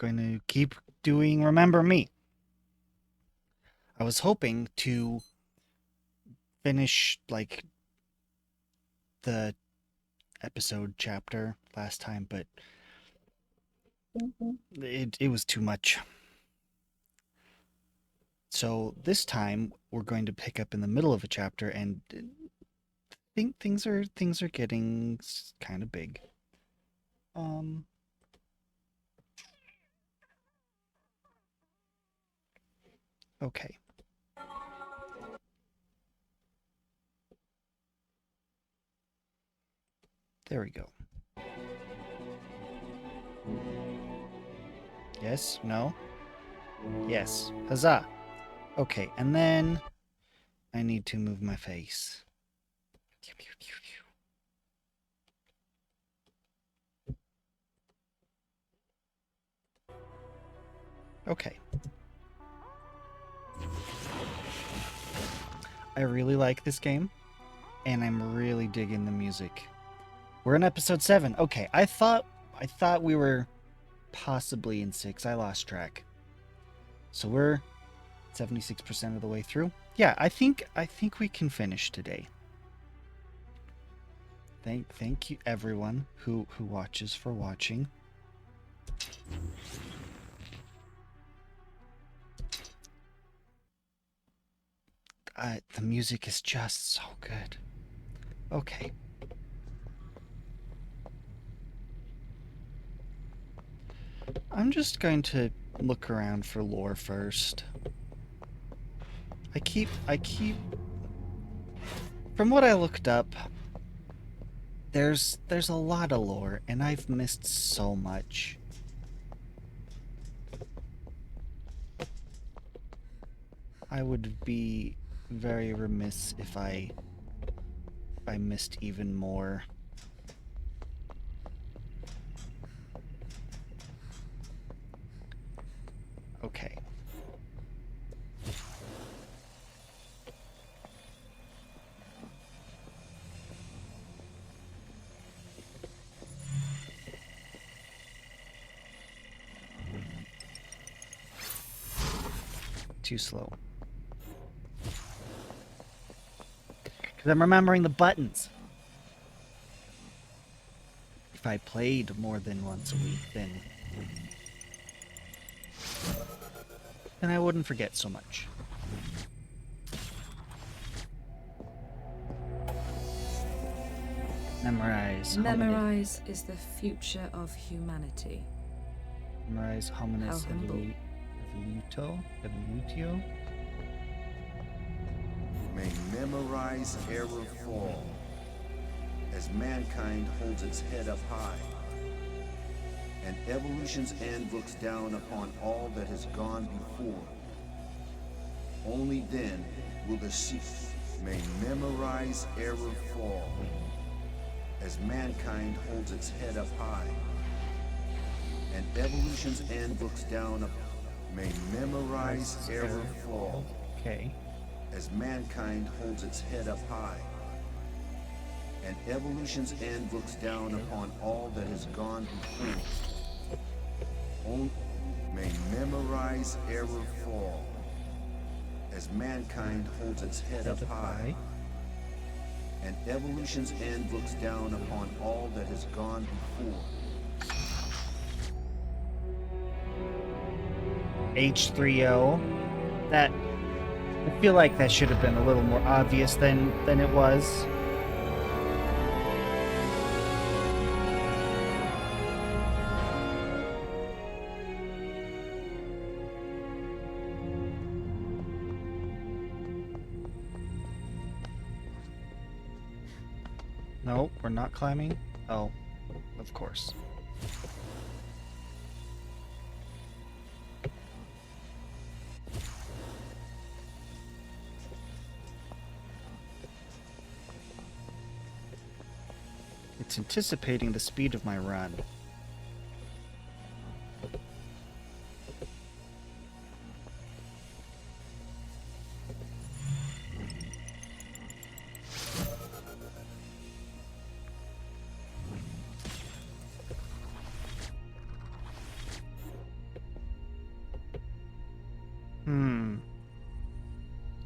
going to keep doing Remember Me. I was hoping to finish, like, the episode chapter last time, but it was too much. So this time we're going to pick up in the middle of a chapter, and think things are getting kind of big. Um. Okay. There we go. Yes? No? Yes. Huzzah! Okay, and then I need to move my face. Okay. I really like this game, and I'm really digging the music. We're in episode 7. Okay, I thought we were possibly in 6. I lost track. So we're 76% of the way through. Yeah, I think we can finish today. Thank you everyone who watches for watching. The music is just so good. Okay. I'm just going to look around for lore first. I keep from what I looked up, there's a lot of lore and I've missed so much. I would be very remiss if I missed even more. Okay. Too slow. Because I'm remembering the buttons. If I played more than once a week, then I wouldn't forget so much. Memorize. Memorize is the future of humanity. Memorize hominis evolutio. May memorize error fall, as mankind holds its head up high, and evolution's end looks down upon all that has gone before. Only then will the sheep may memorize error fall, as mankind holds its head up high, and evolution's end looks down upon may memorize error fall. Okay. As mankind holds its head up high, and evolution's end looks down upon all that has gone before. May memorize error fall, as mankind holds its head up high, and evolution's end looks down upon all that has gone before. H3O. That, I feel like that should have been a little more obvious than it was. No, we're not climbing. Oh, of course. It's anticipating the speed of my run.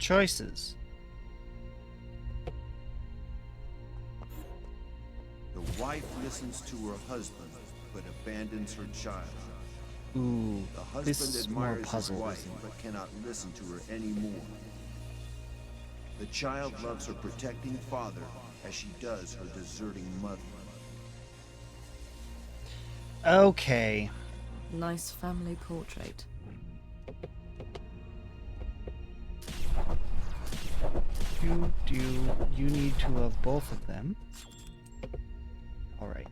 choices. The wife listens to her husband, but abandons her child. Ooh, The this husband is more admires his puzzle, wife, isn't it? but cannot listen to her anymore. The child loves her protecting father as she does her deserting mother. Okay. Nice family portrait. You need to love both of them. Alright.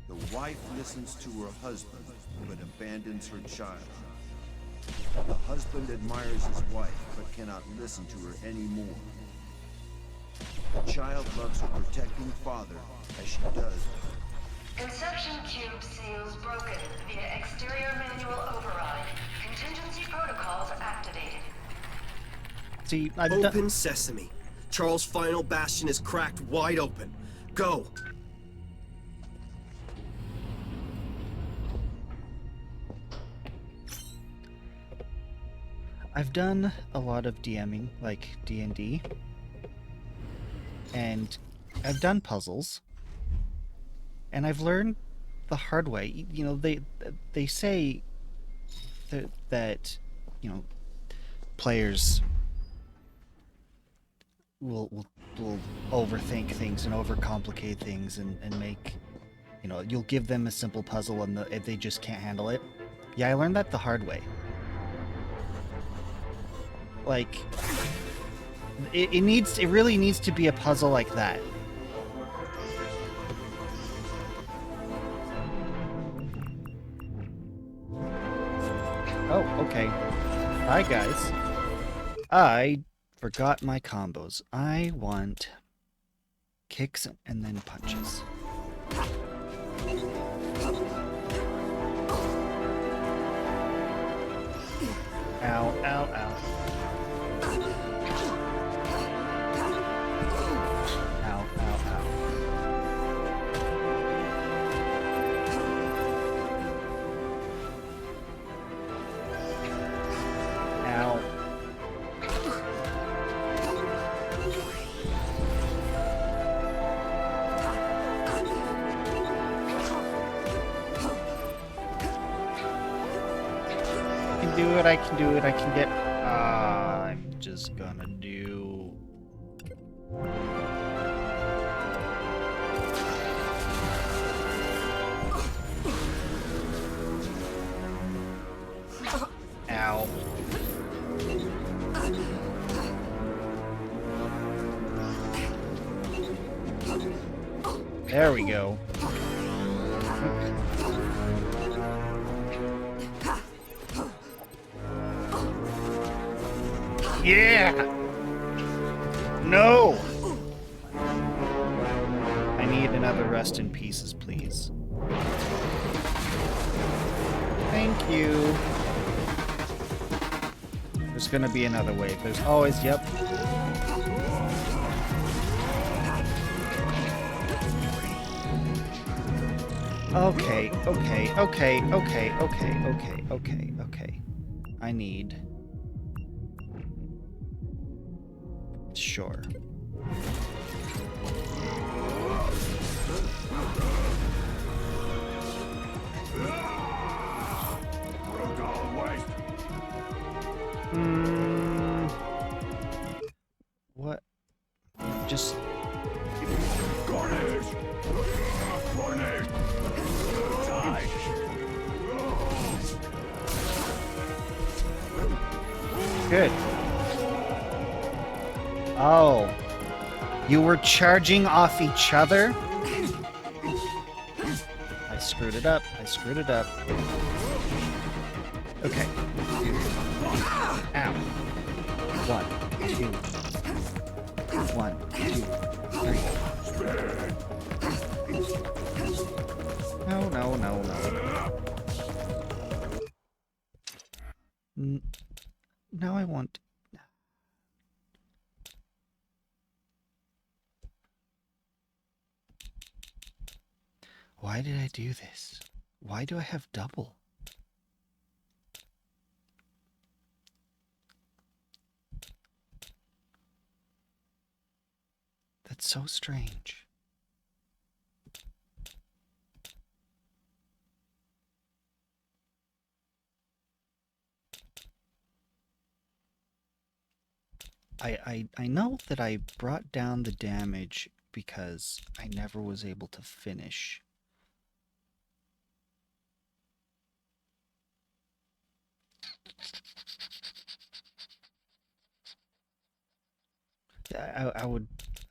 The wife listens to her husband, but abandons her child. The husband admires his wife, but cannot listen to her anymore. The child loves her protecting father as she does. Inception cube seals broken via exterior manual override. Contingency protocols activated. See, I've Open done... sesame. Charles' final bastion is cracked wide open. Go! I've done a lot of DMing, like D&D. And I've done puzzles. And I've learned the hard way. You know, they say that you know, players will overthink things and overcomplicate things and make, you know, you'll give them a simple puzzle and they just can't handle it. Yeah, I learned that the hard way. Like, it really needs to be a puzzle like that. Oh, okay. Hi, guys. I forgot my combos. I want kicks and then punches. Ow, ow, ow. Ow, ow, ow. Ow. I can do it, I can do it, I can get... I'm just gonna do... Ow. There we go. Yeah! No! I need another rest in pieces, please. Thank you. There's gonna be another wave. There's always, yep. Okay, okay, okay, okay, okay, okay, okay, okay. I need... Sure. What? Just... Good. Oh. You were charging off each other? I screwed it up. I screwed it up. Okay. Ow. 1, 2. 1, 2, 3. No, no, no, no. Now I want... Why did I do this? Why do I have double? That's so strange. I know that I brought down the damage because I never was able to finish.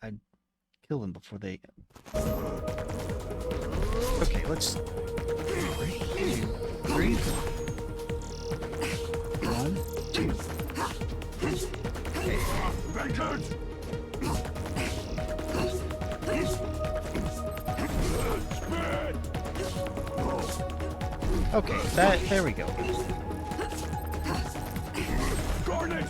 I'd kill them before they... Okay, let's... Breathe. 1, 2. Okay, there we go. Garnet!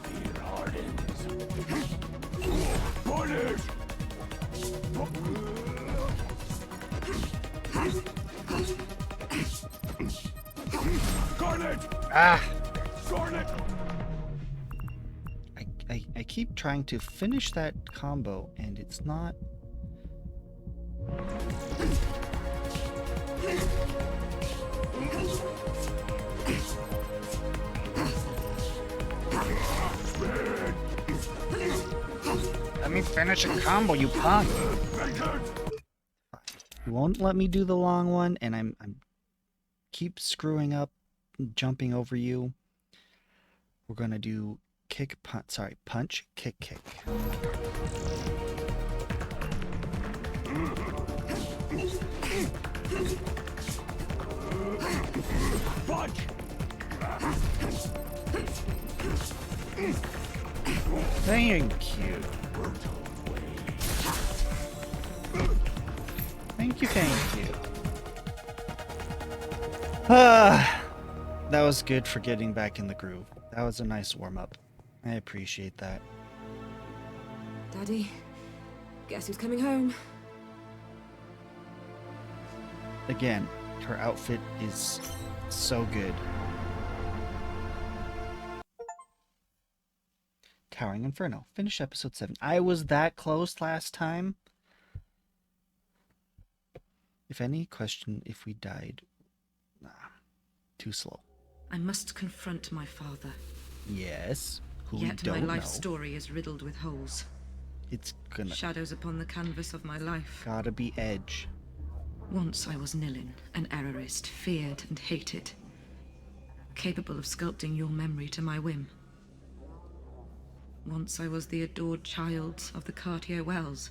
Fear hardens. Garnet! Garnet! Ah! Garnet! I keep trying to finish that combo, and it's not... Let me finish a combo, you punk! You won't let me do the long one, and I'm keep screwing up, jumping over you. We're gonna do kick, punch, sorry, punch, kick, kick. Punch! Thank you. Thank you, thank you. That was good for getting back in the groove. That was a nice warm-up. I appreciate that. Daddy, guess who's coming home? Again, her outfit is so good. Towering Inferno. Finish episode 7. I was that close last time. If any, question if we died. Nah, too slow. I must confront my father. Yes. Who Yet we my don't life know. story is riddled with holes. It's gonna Shadows upon the canvas of my life. gotta be Edge. Once I was Nilin, an errorist, feared and hated. Capable of sculpting your memory to my whim. Once I was the adored child of the Cartier Wells,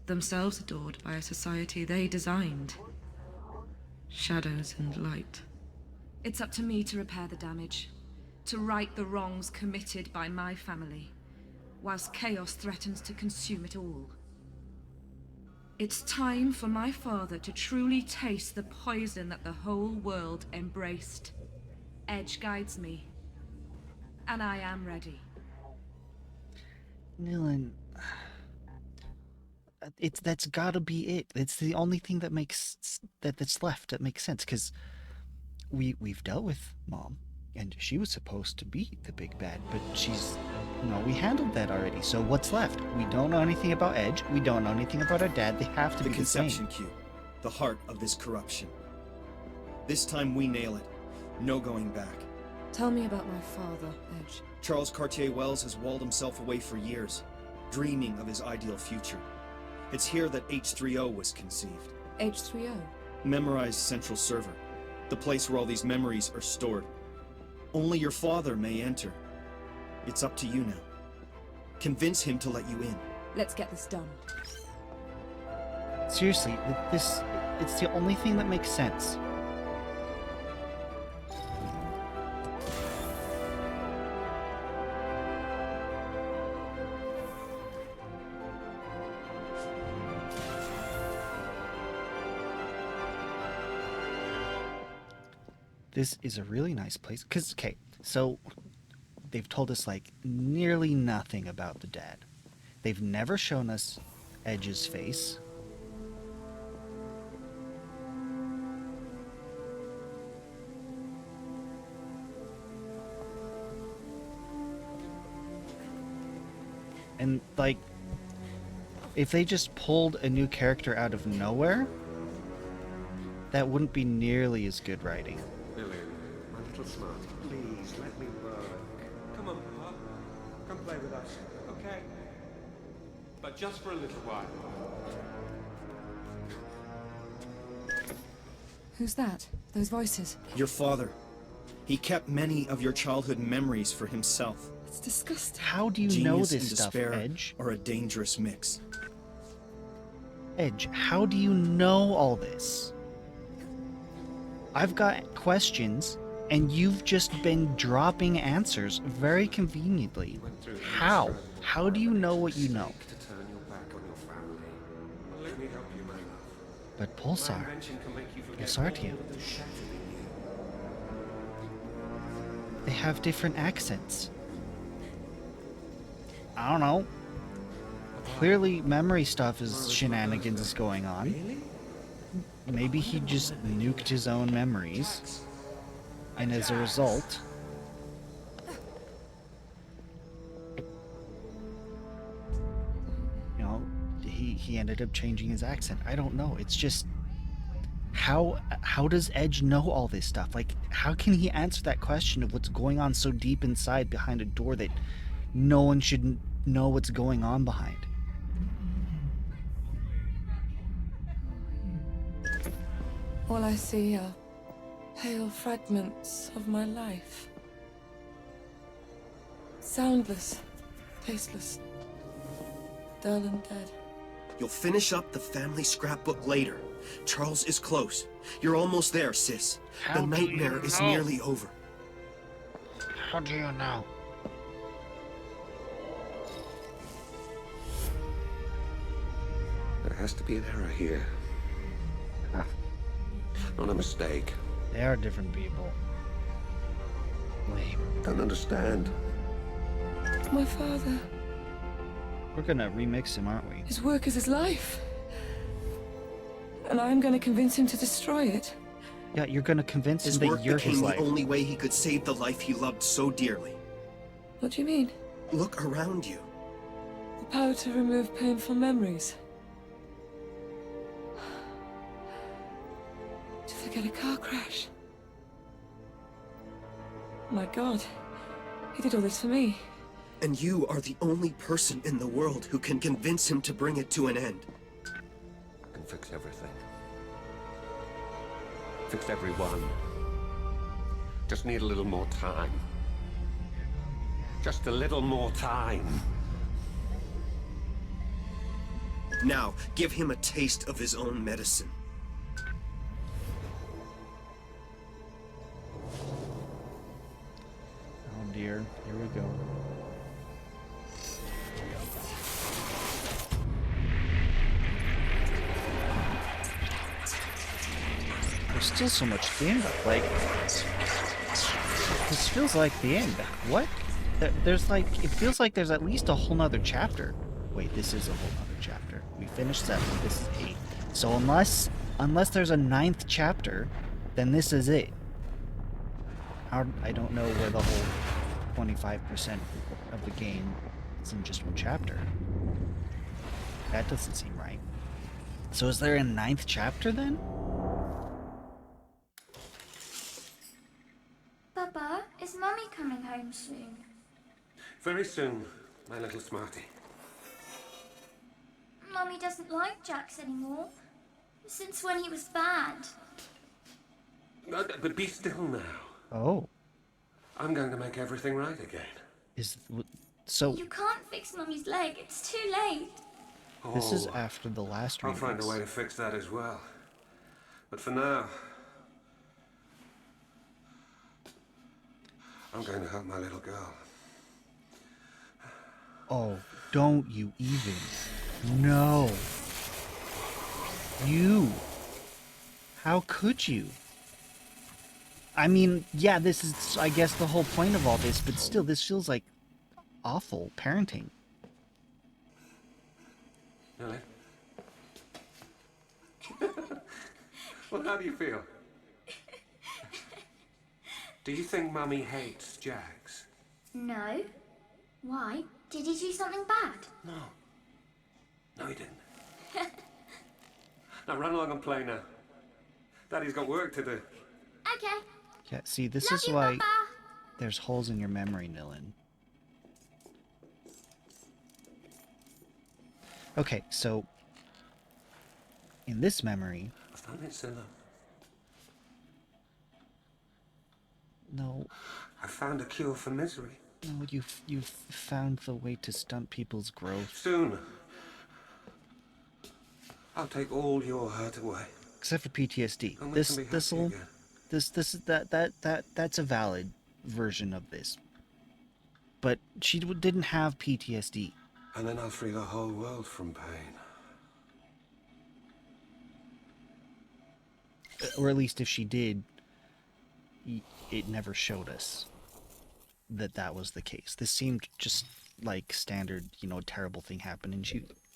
themselves adored by a society they designed. Shadows and light. It's up to me to repair the damage, to right the wrongs committed by my family, whilst chaos threatens to consume it all. It's time for my father to truly taste the poison that the whole world embraced. Edge guides me, and I am ready. Nilin, that's gotta be it. It's the only thing that makes that's left that makes sense, because we've dealt with Mom, and she was supposed to be the big bad, but she's, we handled that already. So what's left? We don't know anything about Edge. We don't know anything about our dad. They have to The be the same. conception cube, the heart of this corruption. This time we nail it. No going back. Tell me about my father, Edge. Charles Cartier Wells has walled himself away for years, dreaming of his ideal future. It's here that H3O was conceived. H3O? Memorized central server, the place where all these memories are stored. Only your father may enter. It's up to you now. Convince him to let you in. Let's get this done. Seriously, it's the only thing that makes sense. This is a really nice place. Because, okay, so they've told us, like, nearly nothing about the dad. They've never shown us Edge's face. And, like, if they just pulled a new character out of nowhere, that wouldn't be nearly as good writing. Lillian, my little smarty, please let me work. Come on, Pa. Come play with us, okay? But just for a little while. Who's that? Those voices? Your father. He kept many of your childhood memories for himself. It's disgusting. How do you Genius know and this stuff, despair Edge? are a dangerous mix. Edge, how do you know all this? I've got questions, and you've just been dropping answers very conveniently. How? How do you know what you know? To turn your back on your family. Well, let me help you, my love. But My Pulsar, invention can make you forget Pulsartium, all that is shattered in you. they have different accents. I don't know. Clearly, memory stuff is shenanigans is going on. Really? Maybe he just nuked his own memories, and as a result, you know, he ended up changing his accent. I don't know. It's just how does Edge know all this stuff? Like, how can he answer that question of what's going on so deep inside behind a door that no one should know what's going on behind? All I see are pale fragments of my life. Soundless, tasteless, dull and dead. You'll finish up the family scrapbook later. Charles is close. You're almost there, sis. The nightmare is nearly over. How do you know? There has to be an error here. Not a mistake. They are different people. Wait, Don't understand. My father, we're gonna remix him, aren't we? his work is his life. And I'm gonna convince him to destroy it. Yeah, you're gonna convince His him that work you're became his the life. only way he could save the life he loved so dearly. What do you mean? Look around you. The power to remove painful memories. To forget a car crash. My God, he did all this for me. And you are the only person in the world who can convince him to bring it to an end. I can fix everything. Fix everyone. Just need a little more time. Just a little more time. Now, give him a taste of his own medicine. Oh dear, here we go. There's still so much at the end. Like, this feels like the end. What? There's like, it feels like there's at least a whole nother chapter. Wait, this is a whole nother chapter. We finished 7, this is 8. So unless there's a 9th chapter, then this is it. I don't know where the whole 25% of the game is in just one chapter. That doesn't seem right. So is there a 9th chapter then? Papa, is Mummy coming home soon? Very soon, my little smarty. Mummy doesn't like Jax anymore. Since when he was bad. But be still now. Oh, I'm going to make everything right again. so You can't fix Mummy's leg. It's too late. this is Oh, after the last I'll find a way remix. to fix that as well. But for now, I'm going to help my little girl. Oh, don't you even. No. You. How could you? I mean, yeah, this is, I guess, the whole point of all this, but still, this feels like awful parenting. Lily? Well, how do you feel? Do you think Mummy hates Jax? No. Why? Did he do something bad? No. No, he didn't. Now run along and play now. Daddy's got work to do. Okay. Yeah, see, this Love is you, why Papa. there's holes in your memory, Nilin. Okay, so in this memory, I've done it, Scylla. no, I found a cure for misery. no, you've found the way to stunt people's growth. Soon. I'll take all your hurt away. Except for PTSD. And we This can be happy this'll again. that's a valid version of this. But she didn't have PTSD. And then I'll free the whole world from pain. Or at least if she did, it never showed us that that was the case. This seemed just like standard, you know, terrible thing happened,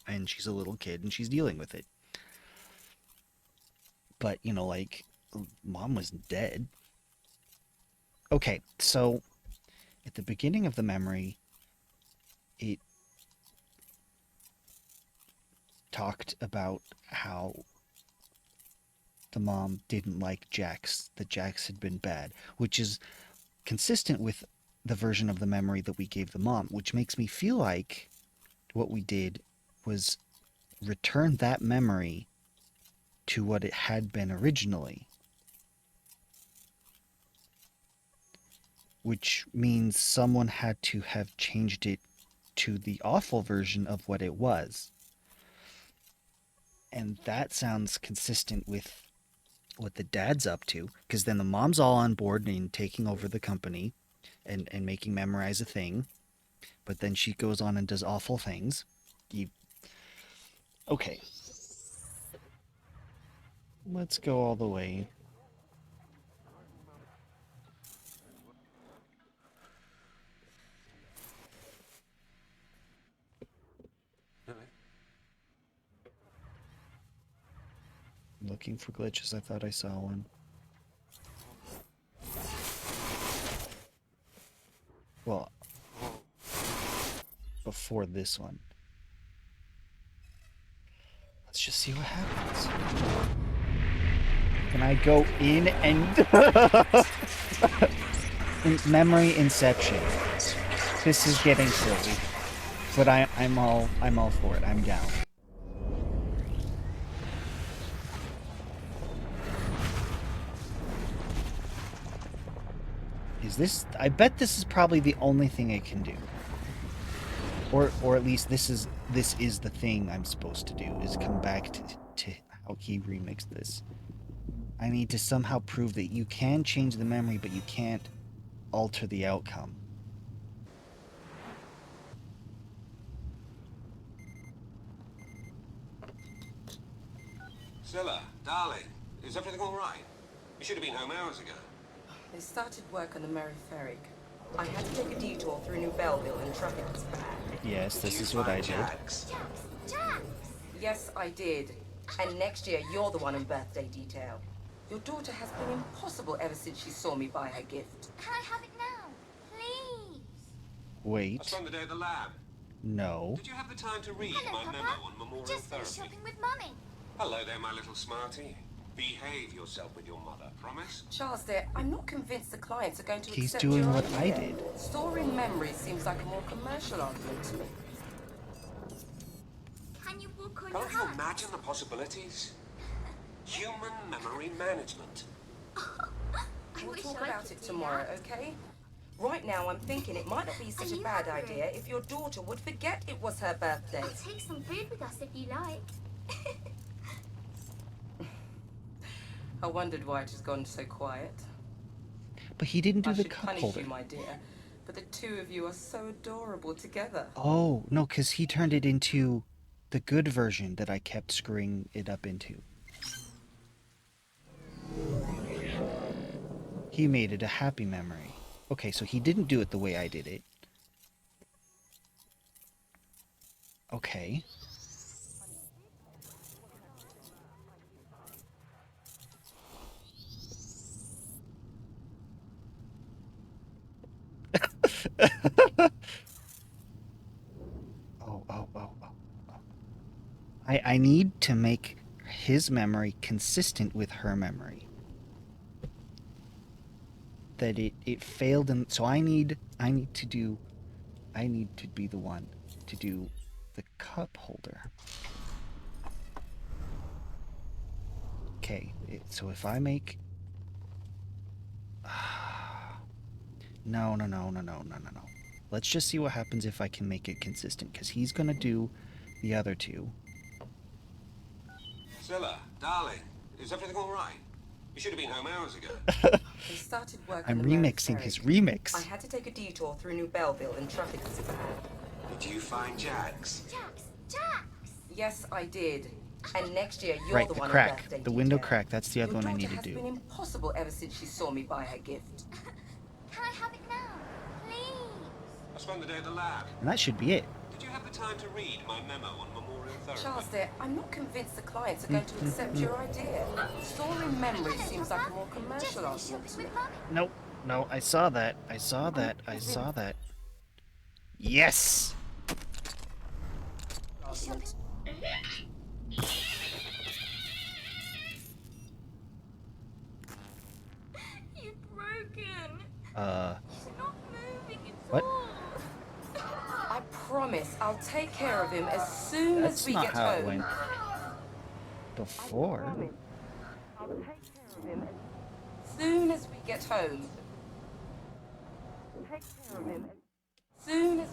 and she's a little kid and she's dealing with it. But, you know, like, mom was dead. Okay, so at the beginning of the memory, it talked about how the mom didn't like Jax, that Jax had been bad, which is consistent with the version of the memory that we gave the mom, which makes me feel like what we did was return that memory to what it had been originally. Which means someone had to have changed it to the awful version of what it was. And that sounds consistent with what the dad's up to, because then the mom's all on board and taking over the company and making Memorize a thing. But then she goes on and does awful things. Okay. Let's go all the way. Looking for glitches. I thought I saw one. Well, before this one. Let's just see what happens. Can I go in and memory inception? This is getting silly, but I'm all for it. I'm down. Is this? I bet this is probably the only thing I can do. Or at least this is the thing I'm supposed to do, is come back to how he remixed this. I need to somehow prove that you can change the memory, but you can't alter the outcome. Scylla, darling, is everything all right? You should have been home hours ago. They started work on the Mary Ferrick. I had to take a detour through New Belleville and traffic was bad. Yes, this is what I did. Jax! Yes, I did. And next year, you're the one in birthday detail. Your daughter has been impossible ever since she saw me buy her gift. Can I have it now? Please? I Wait. spent the day at the lab. No. Did you have the time to read Hello, my Papa. memo on memorial Just finished therapy? shopping with Mummy. Hello there, my little smarty. Behave yourself with your mother, promise? Charles, dear, I'm not convinced the clients are going to He's accept doing your what I idea. did. Storing memories seems like a more commercial argument to me. Can you walk on Can't your you hands? imagine the possibilities? Human memory management. I We'll wish talk I about could it do tomorrow, that. okay? Right now, I'm thinking it might not be such Are a you bad hungry? idea if your daughter would forget it was her birthday. I'll take some food with us if you like. I wondered why it has gone so quiet. But he didn't do I the should cup punish holder. you, my dear, but the two of you are so adorable together. Oh, no, because he turned it into the good version that I kept screwing it up into. He made it a happy memory. Okay, so he didn't do it the way I did it. Okay. I need to make his memory consistent with her memory. That it failed, and so I need to be the one to do the cup holder. Okay, so if I make... No. Let's just see what happens if I can make it consistent, because he's going to do the other two. Zilla, darling, is everything all right? You should have been home hours ago. They started work I'm on the Merry remixing his Ferry. remix. I had to take a detour through New Belleville and traffic was bad. Did you find Jax? Jax! Yes, I did. And next year, you're Right, the the one crack. on birthday The window detail. crack, that's the other Your one I daughter need to has do. been impossible ever since she saw me buy her gift. Can I have it now? Please? I spent the day at the lab. And that should be it. Did you have the time to read my memo on memorial therapy? Charles, dear, I'm not convinced the clients are going to accept your idea. Storing memory seems like a more commercial argument to me. Nope. No, I saw that. Yes! You're broken. Uh, It's not moving at What? all. I promise I'll take care of him as soon that's as we not get how home. it went before. Promise. I'll take care of him as soon as we get home. Take care of him as soon as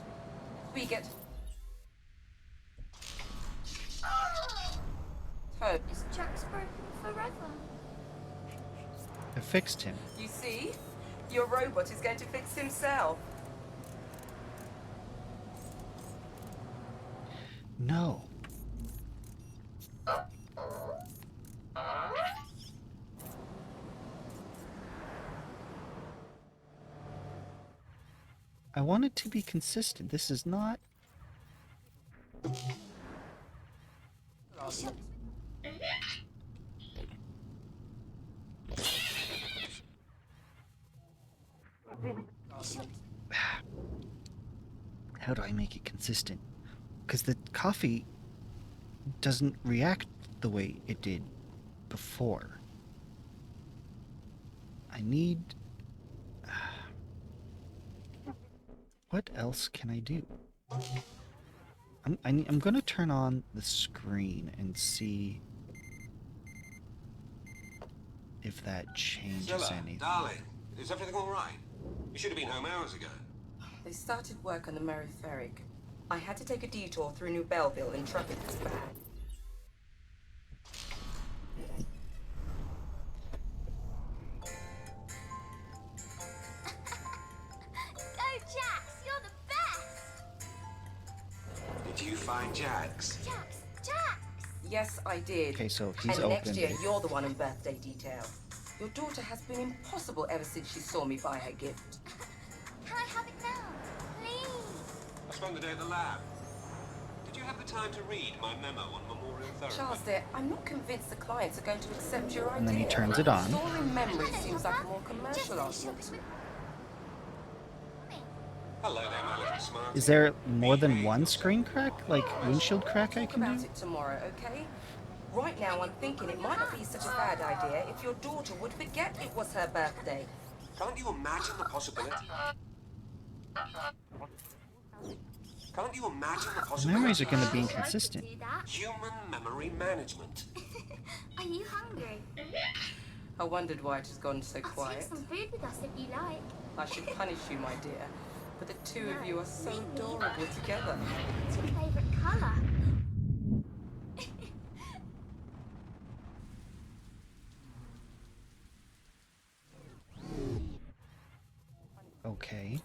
we get home. Is Jax broken forever? I fixed him. You see? Your robot is going to fix himself. No. I want it to be consistent. This is not... How do I make it consistent? Because the coffee doesn't react the way it did before. I need... What else can I do? I'm gonna turn on the screen and see if that changes Zilla, anything. darling, is everything all right? You should have been home hours ago. They started work on the Merry Ferry. I had to take a detour through New Belleville and traffic was bad. Go, Jax! You're the best! Did you find Jax? Jax! Yes, I did. Okay, so he's and next opened year, it. you're the one on birthday detail. Your daughter has been impossible ever since she saw me buy her gift. Can I have it now? Please? I spent the day at the lab. Did you have the time to read my memo on memorial therapy? Charles, dear, I'm not convinced the clients are going to accept your idea. And then he turns it on. Storing memory seems like a more commercial argument to me. Hello there, my little smart. Is there more than one screen crack? Like windshield crack I Talk can about do? it tomorrow, okay? Right now, I'm thinking it might not be such a bad idea if your daughter would forget it was her birthday. Can't you imagine the possibility? Can't you imagine the The possibility? memories are gonna be I inconsistent. could do that. Human memory management. Are you hungry? I wondered why it has gone so I'll quiet. take some food with us if you like. I should punish you, my dear. But the two of you are so adorable together. What's your favourite colour? Okay.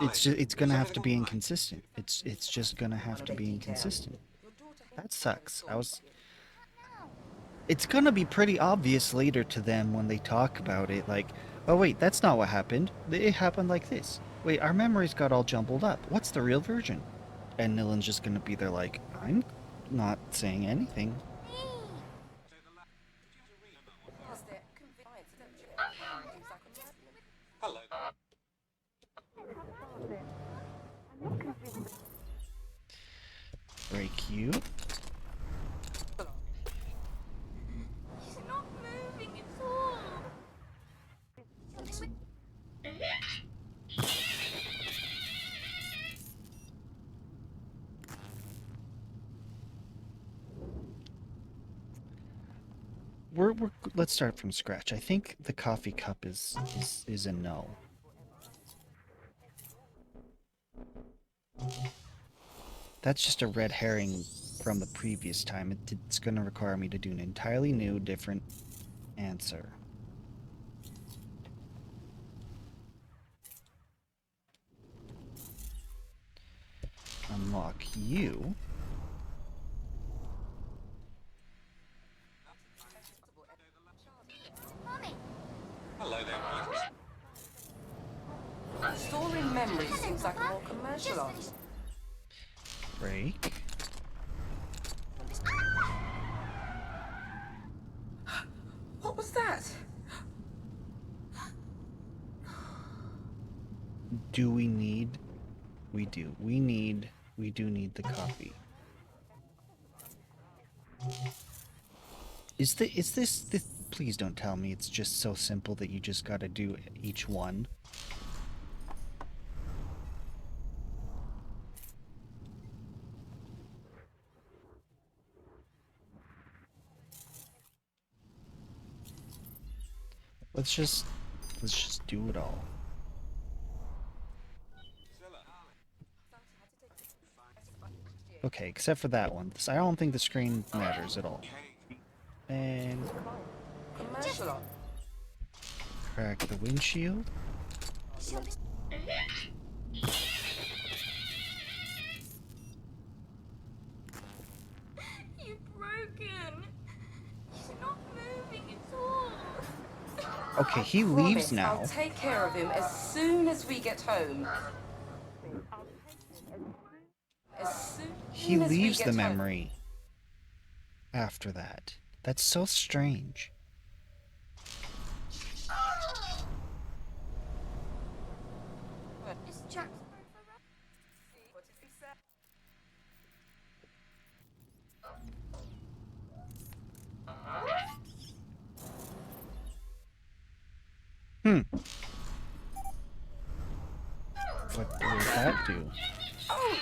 It's gonna have to be inconsistent. It's just gonna have to be inconsistent. That sucks. It's gonna be pretty obvious later to them when they talk about it, like, oh wait, that's not what happened. It happened like this. Wait, our memories got all jumbled up. What's the real version? And Nilan's just gonna be there like, I'm not saying anything. Charles, dear, clients accept your idea. Seems like a Hello. Break you. He's not moving at all. Let's start from scratch. I think the coffee cup is a no. That's just a red herring from the previous time. It's going to require me to do an entirely new, different answer. Unlock you. Mommy, Hello there, Pete. Storing memories seems like a more commercial option. Break. What was that? Do we need? We do. We do need the coffee. Is this please don't tell me it's just so simple that you just gotta do each one. Let's just do it all. Okay, except for that one. I don't think the screen matters at all. And Commercial option. crack the windshield. you're broken. He's not moving at all. Okay, he leaves Promise now. I'll take care of him as soon as we get home. As soon He as we leaves get the home. memory after that. That's so strange. Is Jack What did he say? What does that do? Oh!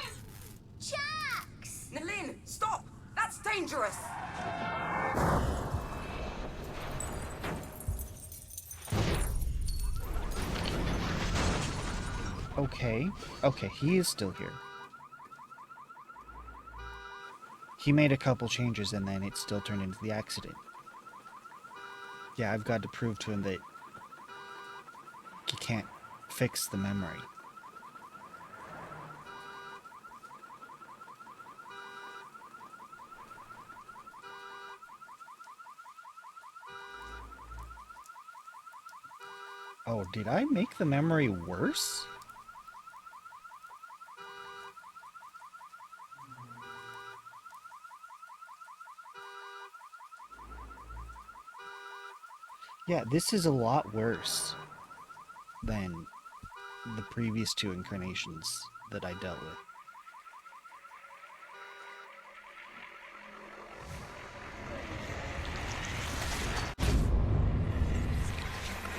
Jax? Nalin, stop! That's dangerous! Okay. Okay, he is still here. He made a couple changes and then it still turned into the accident. Yeah, I've got to prove to him that he can't fix the memory. Oh, did I make the memory worse? Yeah, this is a lot worse than the previous two incarnations that I dealt with.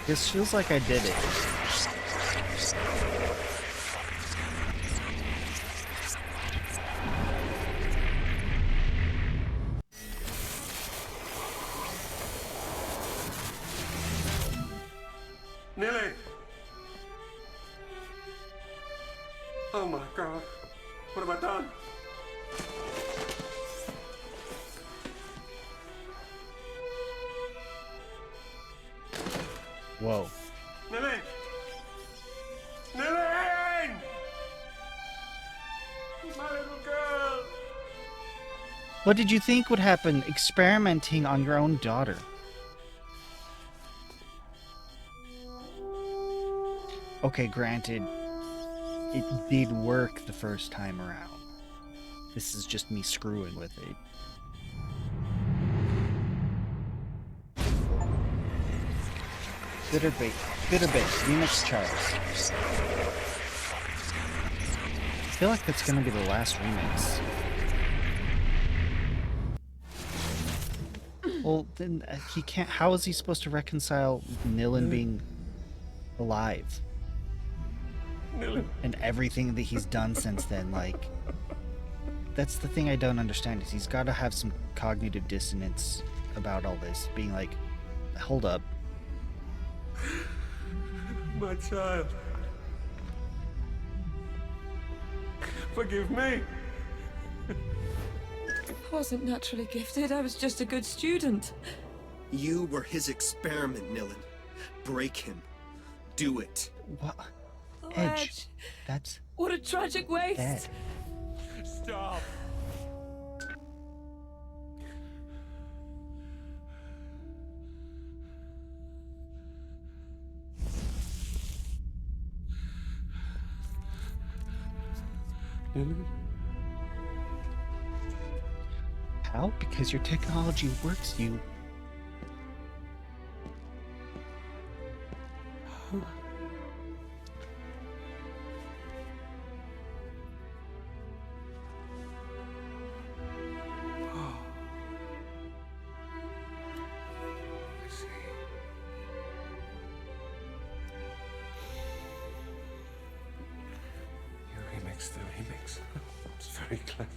This feels like I did it. Nilly! Oh my god. What have I done? Whoa. Nilly! Nilly! My little girl! What did you think would happen experimenting on your own daughter? Okay, granted, it did work the first time around. This is just me screwing with it. Good or bait? Good or bad? Remix Charles. I feel like that's gonna be the last remix. Well, then he can't. How is he supposed to reconcile Nilin being alive and everything that he's done since then? Like, that's the thing I don't understand. Is he's got to have some cognitive dissonance about all this, being like, hold up. My child. Forgive me. I wasn't naturally gifted. I was just a good student. You were his experiment, Nilin. Break him. Do it. What? Oh, Edge. That's What a tragic waste. dead. Stop. How? Because your technology works, you. I see. You remix the remix. It's very clever.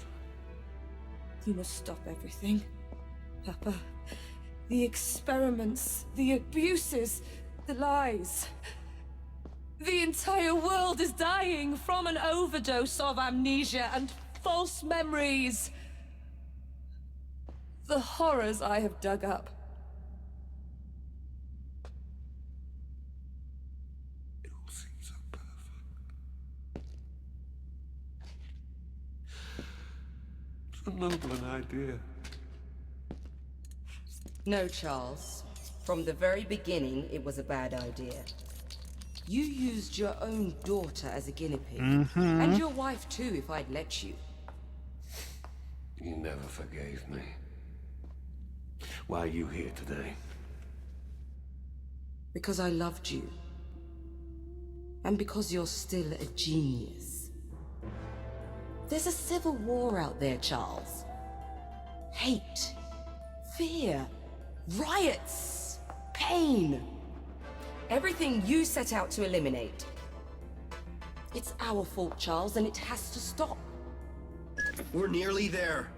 You must stop everything, Papa. The experiments, the abuses, the lies. The entire world is dying from an overdose of amnesia and false memories. The horrors I have dug up. It all seems so perfect. So noble an idea. No, Charles. From the very beginning, it was a bad idea. You used your own daughter as a guinea pig. And your wife too, if I'd let you. You never forgave me. Why are you here today? Because I loved you. And because you're still a genius. There's a civil war out there, Charles. Hate. Fear. Riots. Pain. Everything you set out to eliminate. It's our fault, Charles, and it has to stop. We're nearly there.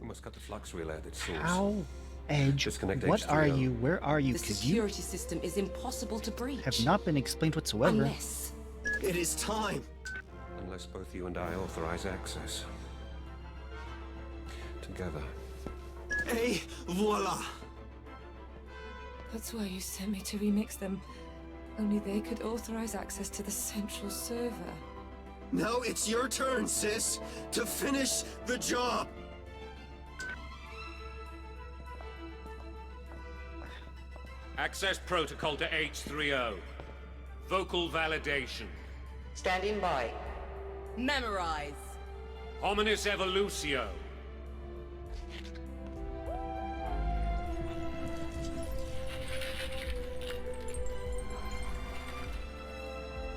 We must cut the flux relay at its source. How? Edge. Disconnect What are H3O. you? Where are you? The Because you security system is impossible to breach. have not been explained whatsoever. Unless... It is time. Unless both you and I authorize access. Together. Et voila. That's why you sent me to remix them. Only they could authorize access to the central server. Now it's your turn, sis, to finish the job. Access protocol to H3O. Vocal validation. Standing by. Memorize. Hominis evolutio.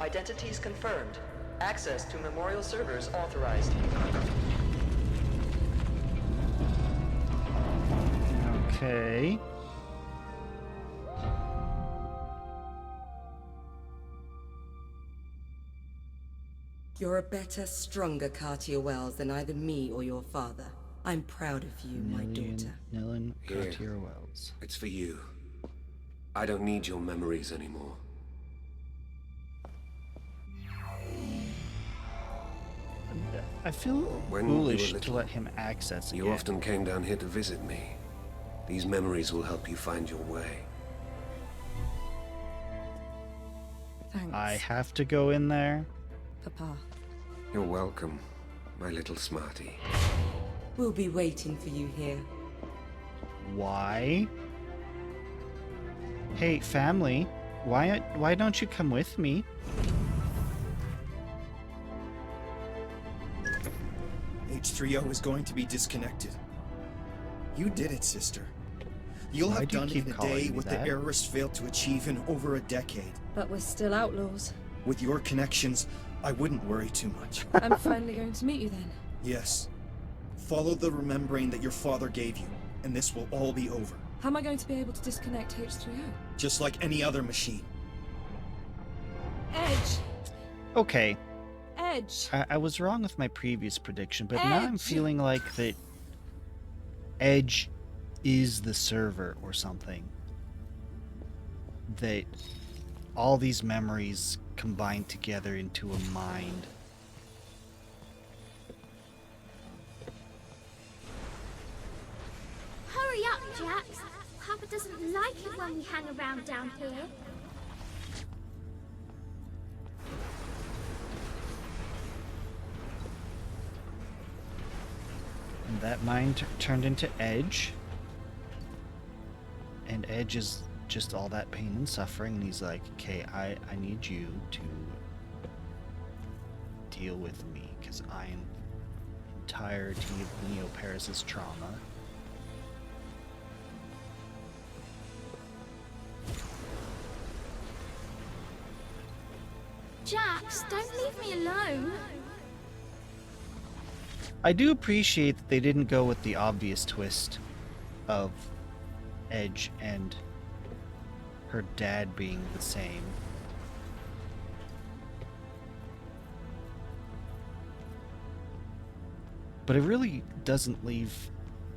Identities confirmed. Access to memorial servers authorized. Okay. You're a better, stronger Cartier Wells than either me or your father. I'm proud of you, my daughter. Nilin Here. Cartier Wells. It's for you. I don't need your memories anymore. I feel When you were foolish to little, let him access You again. often came down here to visit me. These memories will help you find your way. Thanks, I have to go in there. Papa. You're welcome, my little smarty. We'll be waiting for you here. Why? Hey, family. Why don't you come with me? H3O is going to be disconnected. You did it, sister. You'll Why have do you done keep in a calling day me what that? the Heiress failed to achieve in over a decade. But we're still outlaws. With your connections, I wouldn't worry too much. I'm finally going to meet you then. Yes. Follow the remembering that your father gave you, and this will all be over. How am I going to be able to disconnect H3O? Just like any other machine. Edge! Okay, Edge! I was wrong with my previous prediction, but now I'm Edge! feeling like that Edge is the server or something. That all these memories combined together into a mind. Hurry up, Jax. Papa doesn't like it when we hang around down here. And that mind turned into Edge. And Edge is just all that pain and suffering, and he's like, okay, I need you to deal with me, because I am entirety of Neo Paris's trauma. Jax, don't leave me alone. I do appreciate that they didn't go with the obvious twist of Edge and her dad being the same. But it really doesn't leave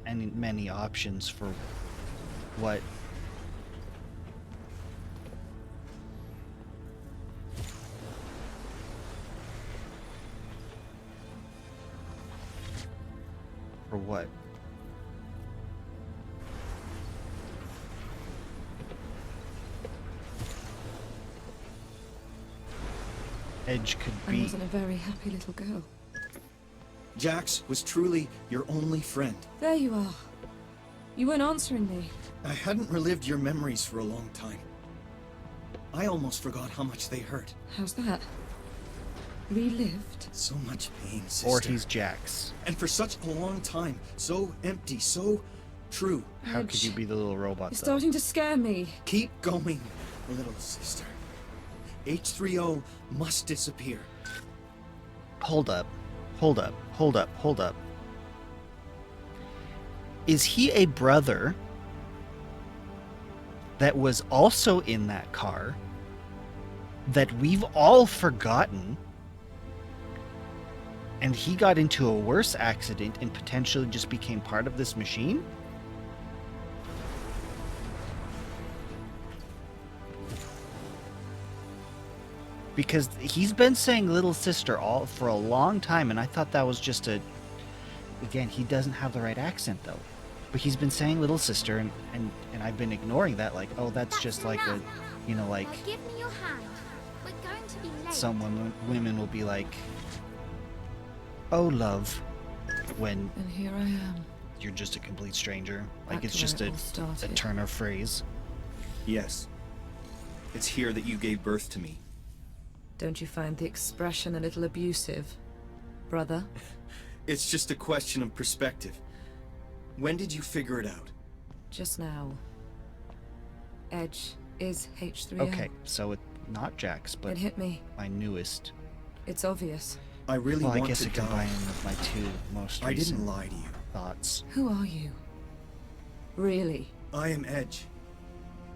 many options for what Edge could I be. wasn't a very happy little girl. Jax was truly your only friend. There you are. You weren't answering me. I hadn't relived your memories for a long time. I almost forgot how much they hurt. How's that? Relived? So much pain, sister. Or he's Jax. And for such a long time, so empty, so true. How could you be the little robot, You're though? starting to scare me. Keep going, little sister. H3O must disappear. Hold up. Hold up. Hold up. Hold up. Is he a brother that was also in that car that we've all forgotten, and he got into a worse accident and potentially just became part of this machine? Because he's been saying little sister all for a long time, and I thought that was just a... Again, he doesn't have the right accent, though. But he's been saying little sister, and I've been ignoring that, like, oh, that's just like a, you know, like... Now give me your hand. We're going to be late. Some women will be like, oh, love, when And here I am. you're just a complete stranger. Like, Back it's to where just it a all started. Turner phrase. Yes. It's here that you gave birth to me. Don't you find the expression a little abusive, brother? It's just a question of perspective. When did you figure it out? Just now. Edge is H3O. Okay, so it's not Jax, but It hit me. my newest. It's obvious. I really Well, I want guess to it die. combined with my two most I recent didn't lie to you. thoughts. Who are you? Really? I am Edge.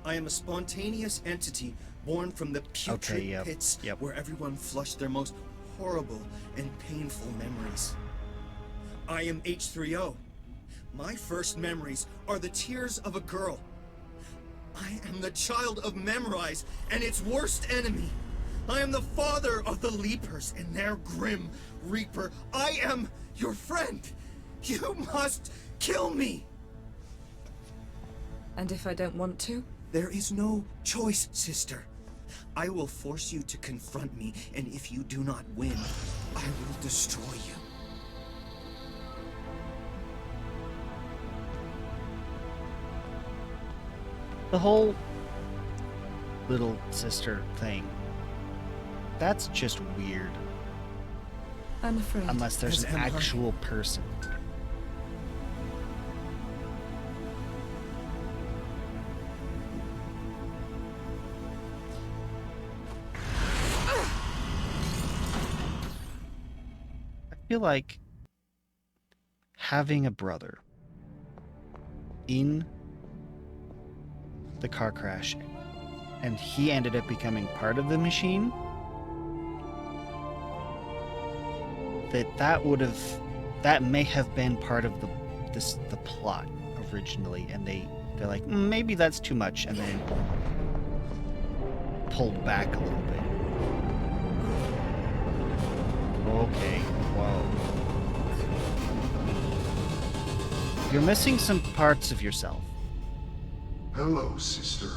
I am a spontaneous entity born from the putrid Okay, yep, pits yep. where everyone flushed their most horrible and painful memories. I am H3O. My first memories are the tears of a girl. I am the child of Memorize and its worst enemy. I am the father of the Leapers and their grim reaper. I am your friend. You must kill me. And if I don't want to? There is no choice, sister. I will force you to confront me, and if you do not win, I will destroy you. The whole little sister thing, that's just weird. I'm afraid. Unless there's As an am I. actual person. feel like having a brother in the car crash and he ended up becoming part of the machine, that may have been part of the plot originally, and they're like, maybe that's too much, and then pulled back a little bit. Okay, whoa. You're missing some parts of yourself. Hello, sister.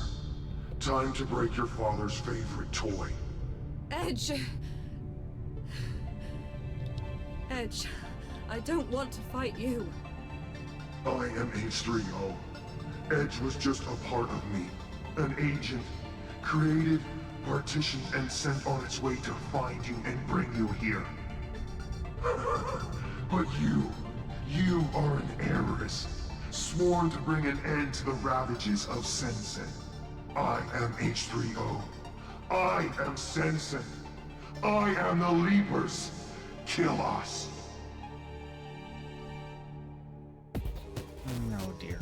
Time to break your father's favorite toy. Edge! Edge, I don't want to fight you. I am H3O. Edge was just a part of me. An agent. Created, partitioned, and sent on its way to find you and bring you here. But you are an heiress. Sworn to bring an end to the ravages of Sensen. I am H3O. I am Sensen. I am the Leapers. Kill us. Oh dear.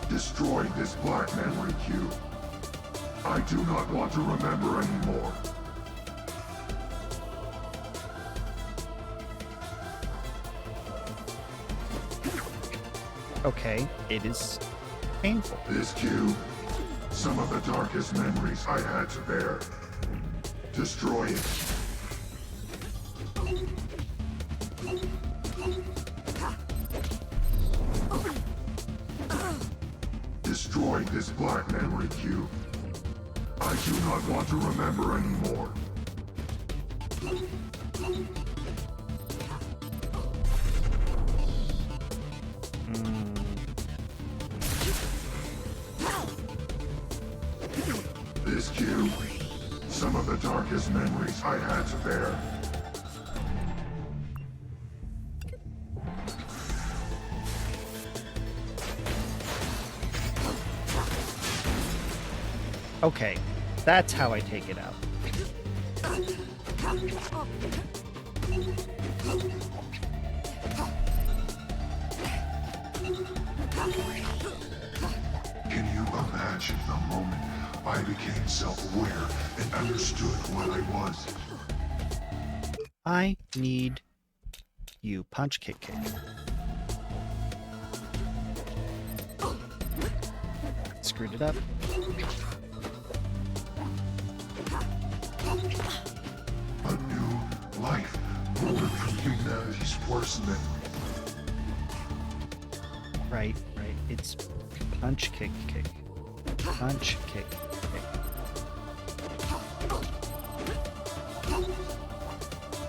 Destroy this black memory cube. I do not want to remember anymore. Okay, it is painful. This cube, some of the darkest memories I had to bear. Destroy it. Destroy this black memory cube. I do not want to remember anymore. This cube, some of the darkest memories I had to bear. Okay, that's how I take it out. Can you imagine the moment I became self-aware and understood what I was? I need you. Punch, kick, kick. Screwed it up. A new life born from humanity's worst memory. Right. It's punch, kick, kick. Punch, kick, kick.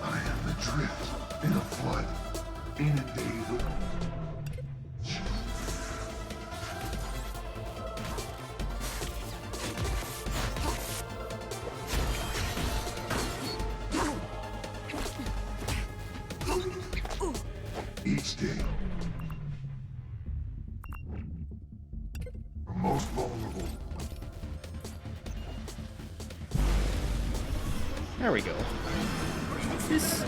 I am adrift in a flood, inundated with each day. The most vulnerable. There we go. This...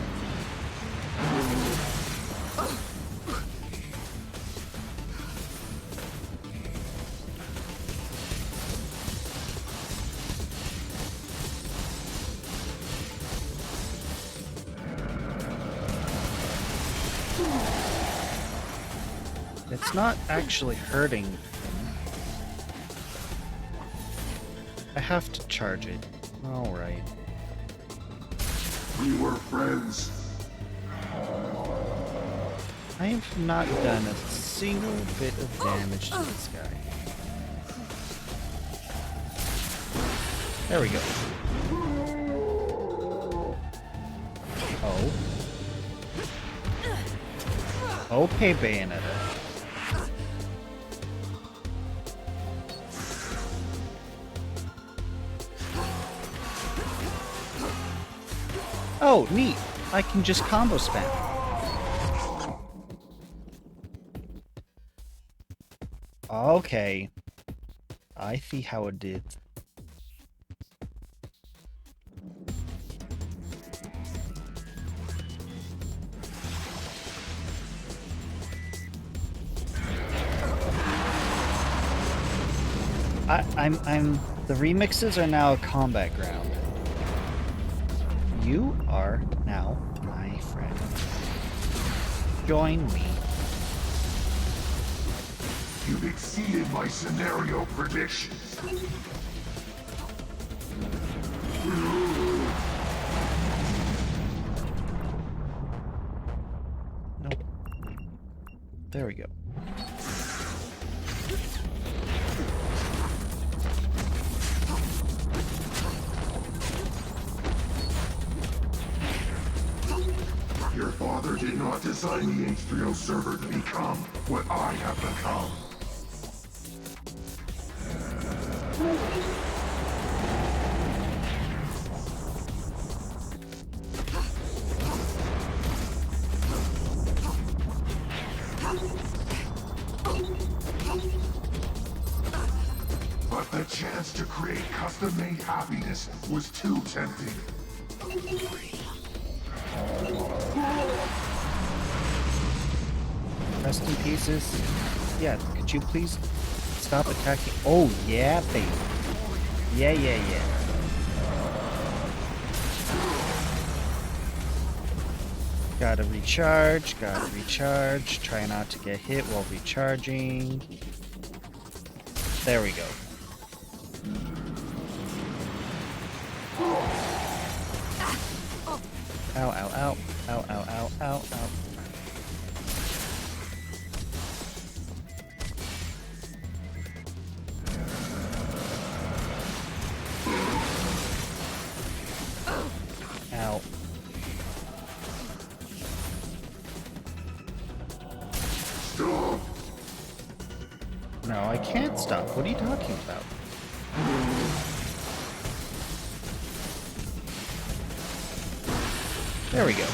It's not actually hurting him. I have to charge it. Alright. We were friends. I have not done a single bit of damage to this guy. There we go. Oh. Okay, Bayonetta. Oh, neat. I can just combo spam. Okay. I see how it did. I'm. The remixes are now a combat ground. You are now my friend. Join me. You've exceeded my scenario predictions. Nope. There we go. Your father did not design the H3O server to become what I have become. But the chance to create custom-made happiness was too tempting. Rest in pieces. Yeah, could you please stop attacking? Oh, yeah, baby. Yeah. Gotta recharge. Try not to get hit while recharging. There we go. Ow. Ow. Stop! No, I can't stop. What are you talking about? There we go.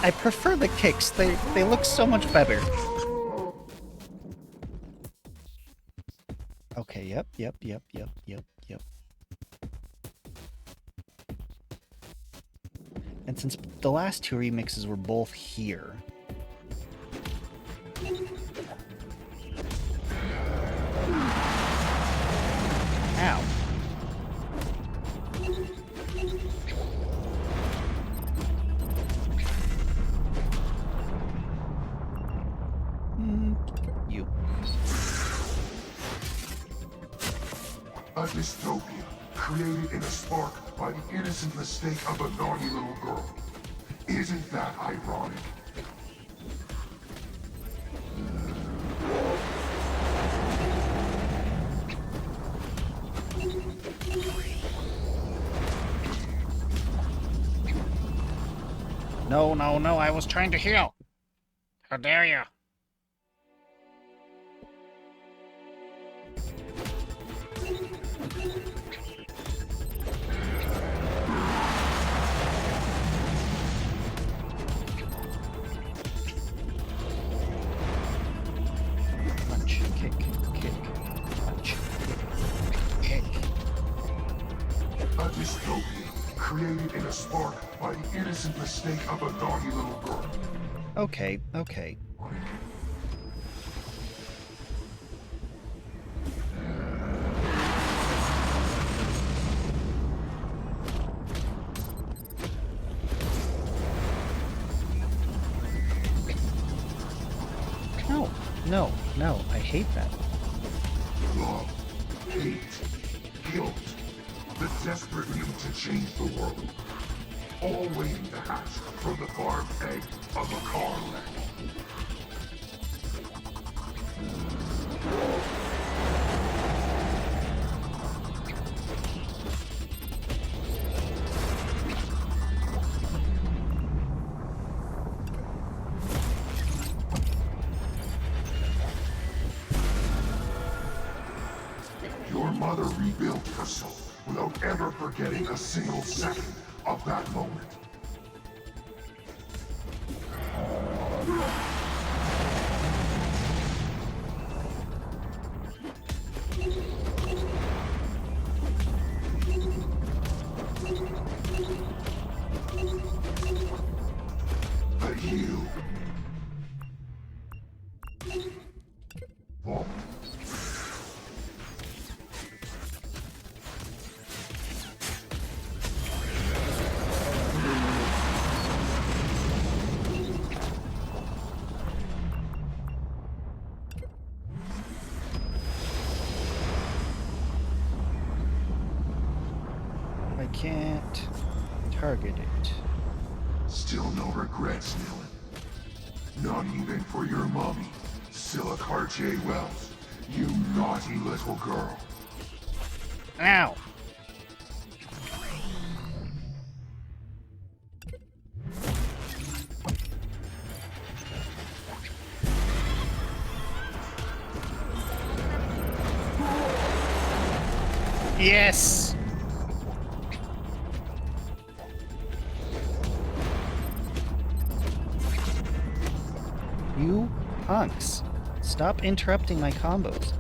I prefer the kicks. They look so much better. Okay, yep. And since the last two remixes were both here... Ow. You. A dystopia created in a spark by the innocent mistake of a naughty little girl. Isn't that ironic? No, I was trying to heal. How dare you? Punch, kick, punch, kick. A dystopia created in a spark by the innocent mistake of a naughty little girl. Okay. No, I hate that. Love, hate, guilt, the desperate need to change the world. All waiting to hatch from the barbed egg of a car wreck. Your mother rebuilt herself without ever forgetting a single second of that moment. can't target it. Still no regrets, Nilin. Not even for your mommy, Scylla Cartier-Wells. You naughty little girl. Ow! Yes! You punks. Stop interrupting my combos.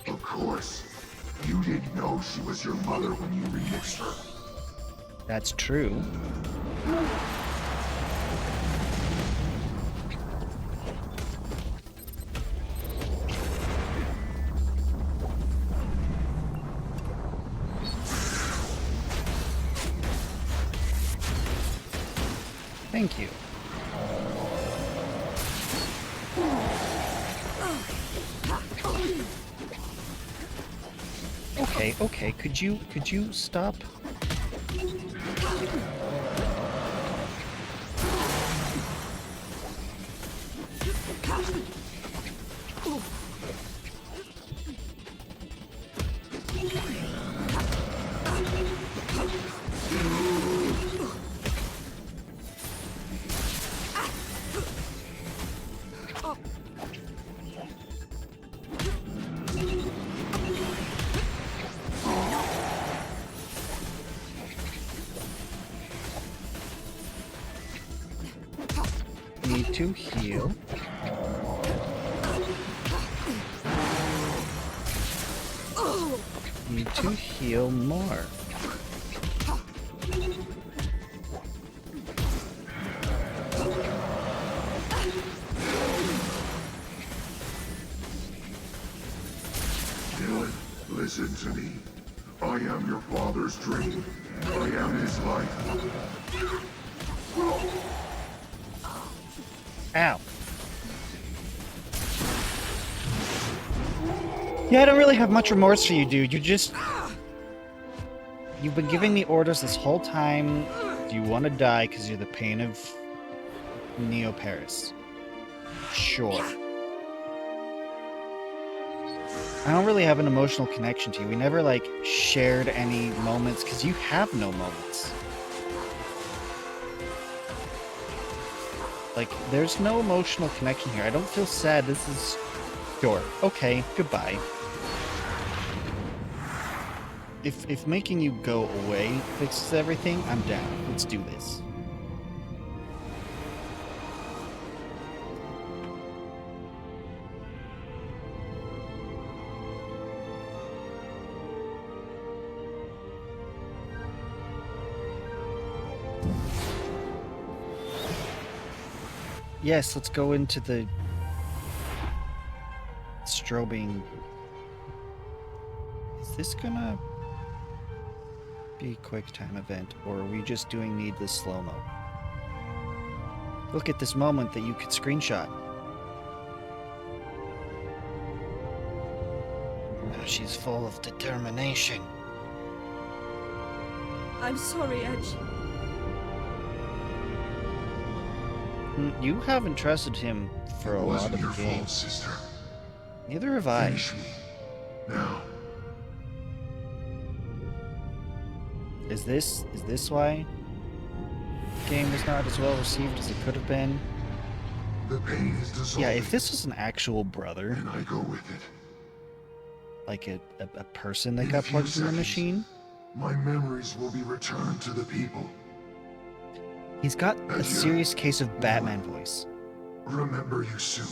Of course. You didn't know she was your mother when you remixed her. That's true. Thank you. Okay, could you stop? Need to heal. Need to heal more. Dylan, listen to me. I am your father's dream. I am his life. Ow. Yeah, I don't really have much remorse for you, dude. You've been giving me orders this whole time. You want to die because you're the pain of Neo Paris. Sure. I don't really have an emotional connection to you. We never, like, shared any moments because you have no moments. Like, there's no emotional connection here. I don't feel sad. This is... Sure. Okay, goodbye. If making you go away fixes everything, I'm down. Let's do this. Yes, let's go into the strobing. Is this gonna be a quick time event, or are we just doing needless slow-mo? Look at this moment that you could screenshot. Now she's full of determination. I'm sorry, Edge. You haven't trusted him for a lot of the game. Sister. Neither have I. Finish me. Now. Is this why the game was not as well received as it could have been? The pain is dissolving. Yeah, if this was an actual brother, and I go with it. Like a person that got plugged in the machine, my memories will be returned to the people. He's got a serious case of Batman voice. Remember you soon.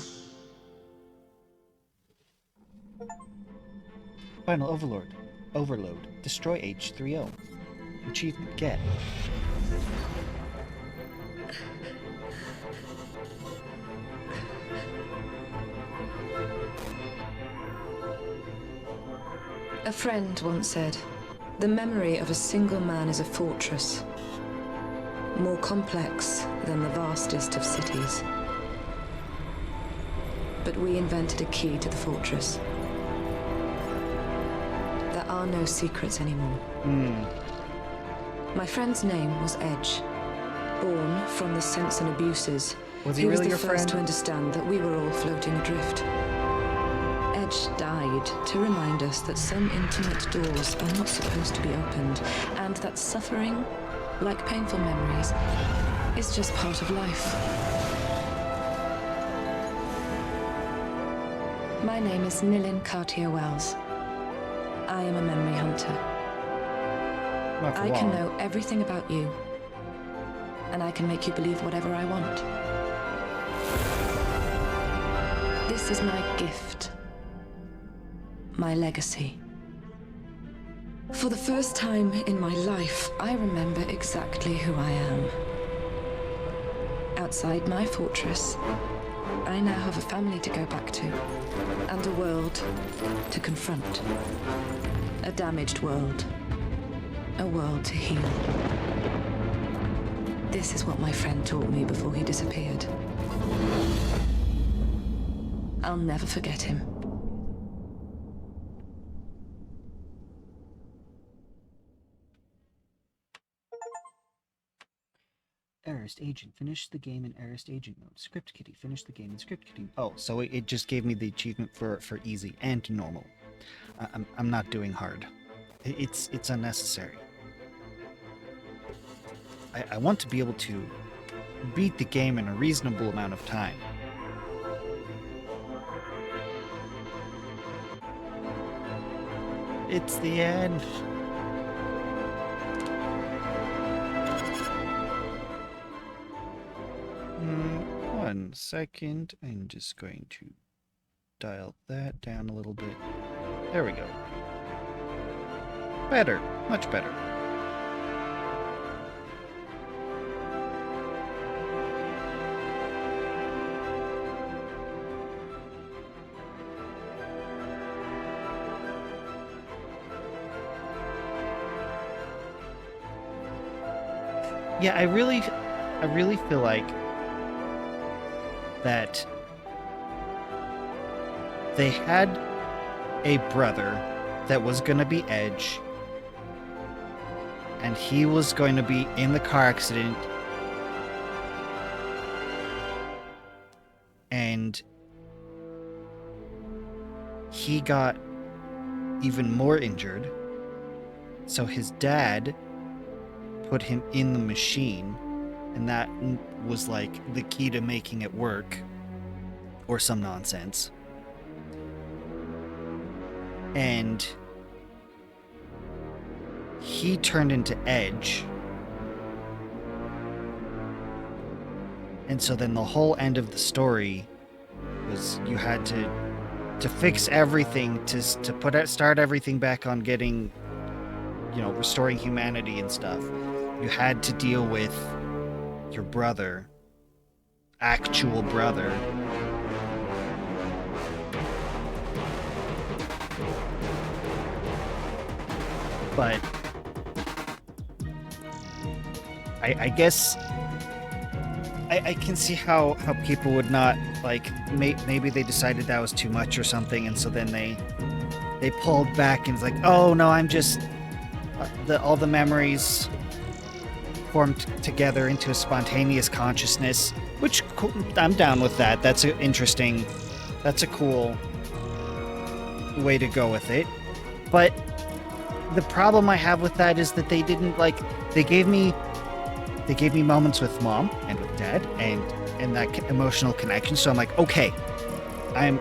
Final Overload. Destroy H3O. Achievement get. A friend once said, "The memory of a single man is a fortress, more complex than the vastest of cities." But we invented a key to the fortress. There are no secrets anymore. My friend's name was Edge. Born from the sense and abuses, Was he was really the your first friend? to understand that we were all floating adrift. Edge died to remind us that some intimate doors are not supposed to be opened, and that suffering, like painful memories, is just part of life. My name is Nilin Cartier-Wells. I am a memory hunter. Not for I can long. know everything about you, and I can make you believe whatever I want. This is my gift. My legacy. For the first time in my life, I remember exactly who I am. Outside my fortress, I now have a family to go back to, and a world to confront. A damaged world. A world to heal. This is what my friend taught me before he disappeared. I'll never forget him. Arist Agent, finish the game in Arist Agent mode. Script Kitty, finish the game in Script Kitty. Oh, so it just gave me the achievement for easy and normal. I'm not doing hard. It's unnecessary. I want to be able to beat the game in a reasonable amount of time. It's the end. One second. I'm just going to dial that down a little bit. There we go. Better. Much better. Yeah, I really feel like that they had a brother that was going to be Edge, and he was going to be in the car accident, and he got even more injured, so his dad put him in the machine, and that was like the key to making it work, or some nonsense. And he turned into Edge, and so then the whole end of the story was you had to fix everything, to start everything back on getting, restoring humanity and stuff. You had to deal with your brother, actual brother. But I guess I can see how people would not, like, maybe they decided that was too much or something, and so then they pulled back and it's like, oh no, I'm just all the memories formed together into a spontaneous consciousness, which I'm down with that. That's a cool way to go with it. But the problem I have with that is that they didn't, they gave me moments with mom and with dad and that emotional connection. So I'm like, okay, I'm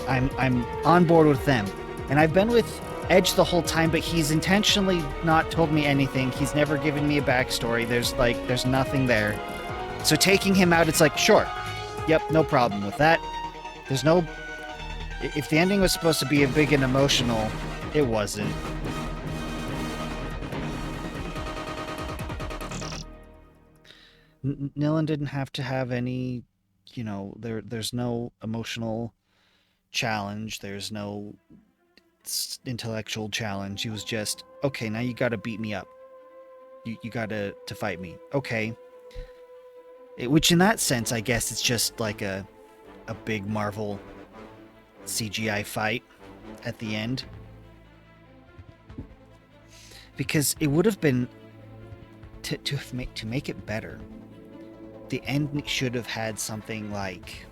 on board with them. And I've been with Edge the whole time, but he's intentionally not told me anything. He's never given me a backstory. There's nothing there. So taking him out, it's like, sure. Yep, no problem with that. There's no... If the ending was supposed to be a big and emotional, it wasn't. Nilin didn't have to have any, there's no emotional challenge. There's no intellectual challenge. He was just, okay, now you gotta beat me up. You gotta to fight me. Okay. Which in that sense, I guess it's just like a big Marvel CGI fight at the end. Because it would have been to make it better, the end should have had something like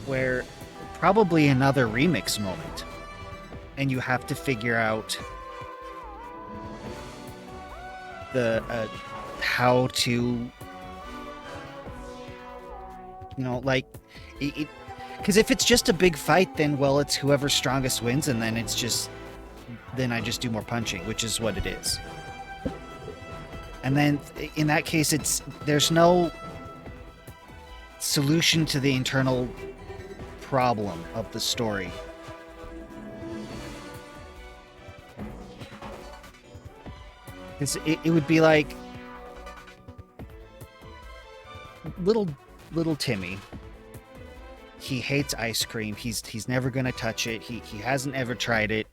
where probably another remix moment, and you have to figure out the how to, like it. Because if it's just a big fight, then, well, it's whoever's strongest wins, and then then I just do more punching, which is what it is. And then, in that case, there's no solution to the internal problem of the story. It would be like little Timmy. He hates ice cream. He's never gonna touch it. He hasn't ever tried it.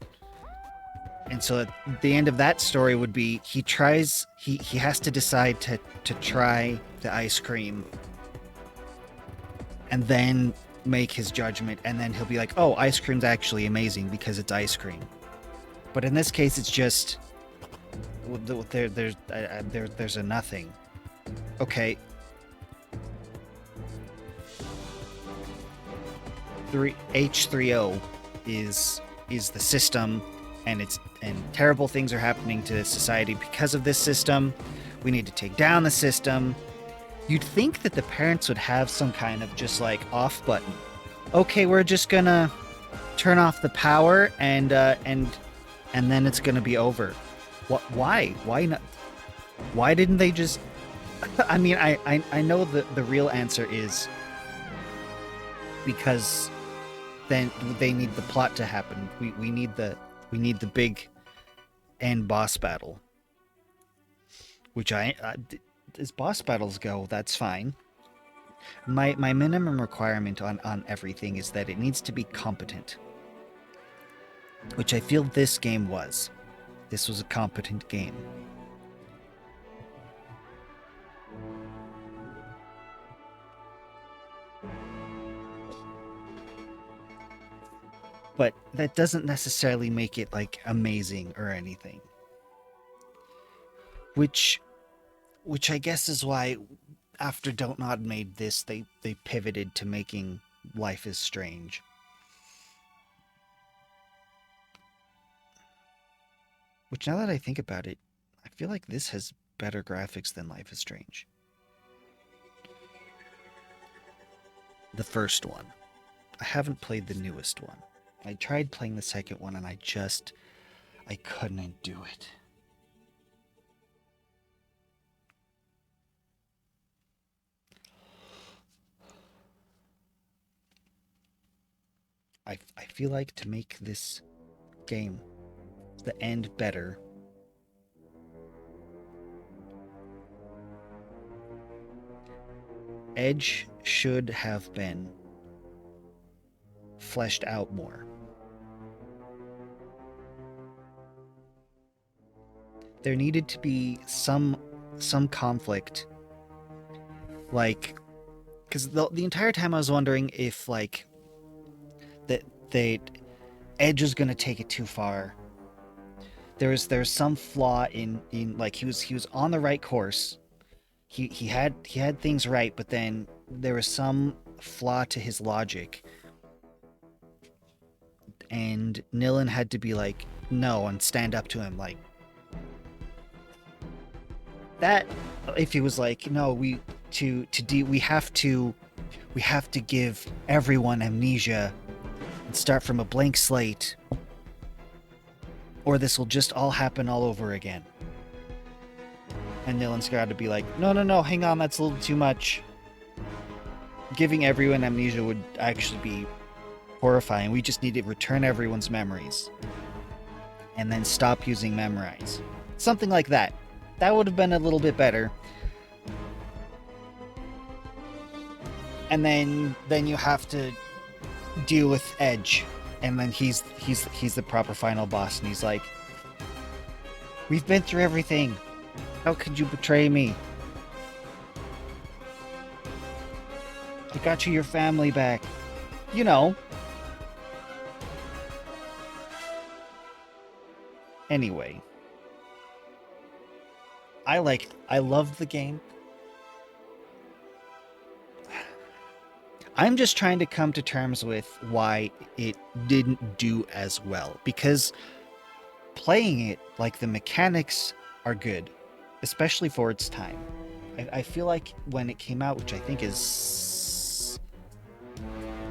And so at the end of that story would be he has to decide to try the ice cream and then make his judgment, and then he'll be like, oh, ice cream's actually amazing because it's ice cream. But in this case, it's just there's a nothing. Okay. H3O is the system, and terrible things are happening to society because of this system. We need to take down the system. You'd think that the parents would have some kind of just like off button. Okay, we're just gonna turn off the power and then it's gonna be over. What? Why? Why not? Why didn't they just? I mean, I know the real answer is because then they need the plot to happen. We need the big end boss battle. Which as boss battles go, that's fine. My minimum requirement on everything is that it needs to be competent. Which I feel this game was. This was a competent game. But that doesn't necessarily make it like amazing or anything. Which I guess is why after Don't Nod made this, they pivoted to making Life is Strange. Which, now that I think about it, I feel like this has better graphics than Life is Strange. The first one. I haven't played the newest one. I tried playing the second one and I couldn't do it. I feel like to make this game the end better, Edge should have been fleshed out more. There needed to be some conflict, like, because the entire time I was wondering if like that Edge was gonna take it too far. There's some flaw in like he was on the right course. He had things right, but then there was some flaw to his logic. And Nilin had to be like, no, and stand up to him like that. If he was like, no, we have to give everyone amnesia and start from a blank slate, or this will just all happen all over again. And Nilin's got to be like, no, hang on, that's a little too much. Giving everyone amnesia would actually be horrifying. We just need to return everyone's memories. And then stop using memorize. Something like that. That would have been a little bit better. And then you have to deal with Edge. And then he's the proper final boss, and he's like, we've been through everything. How could you betray me? I got you your family back. You know. Anyway. I loved the game. I'm just trying to come to terms with why it didn't do as well, because playing it, like, the mechanics are good, especially for its time. I feel like when it came out, which I think is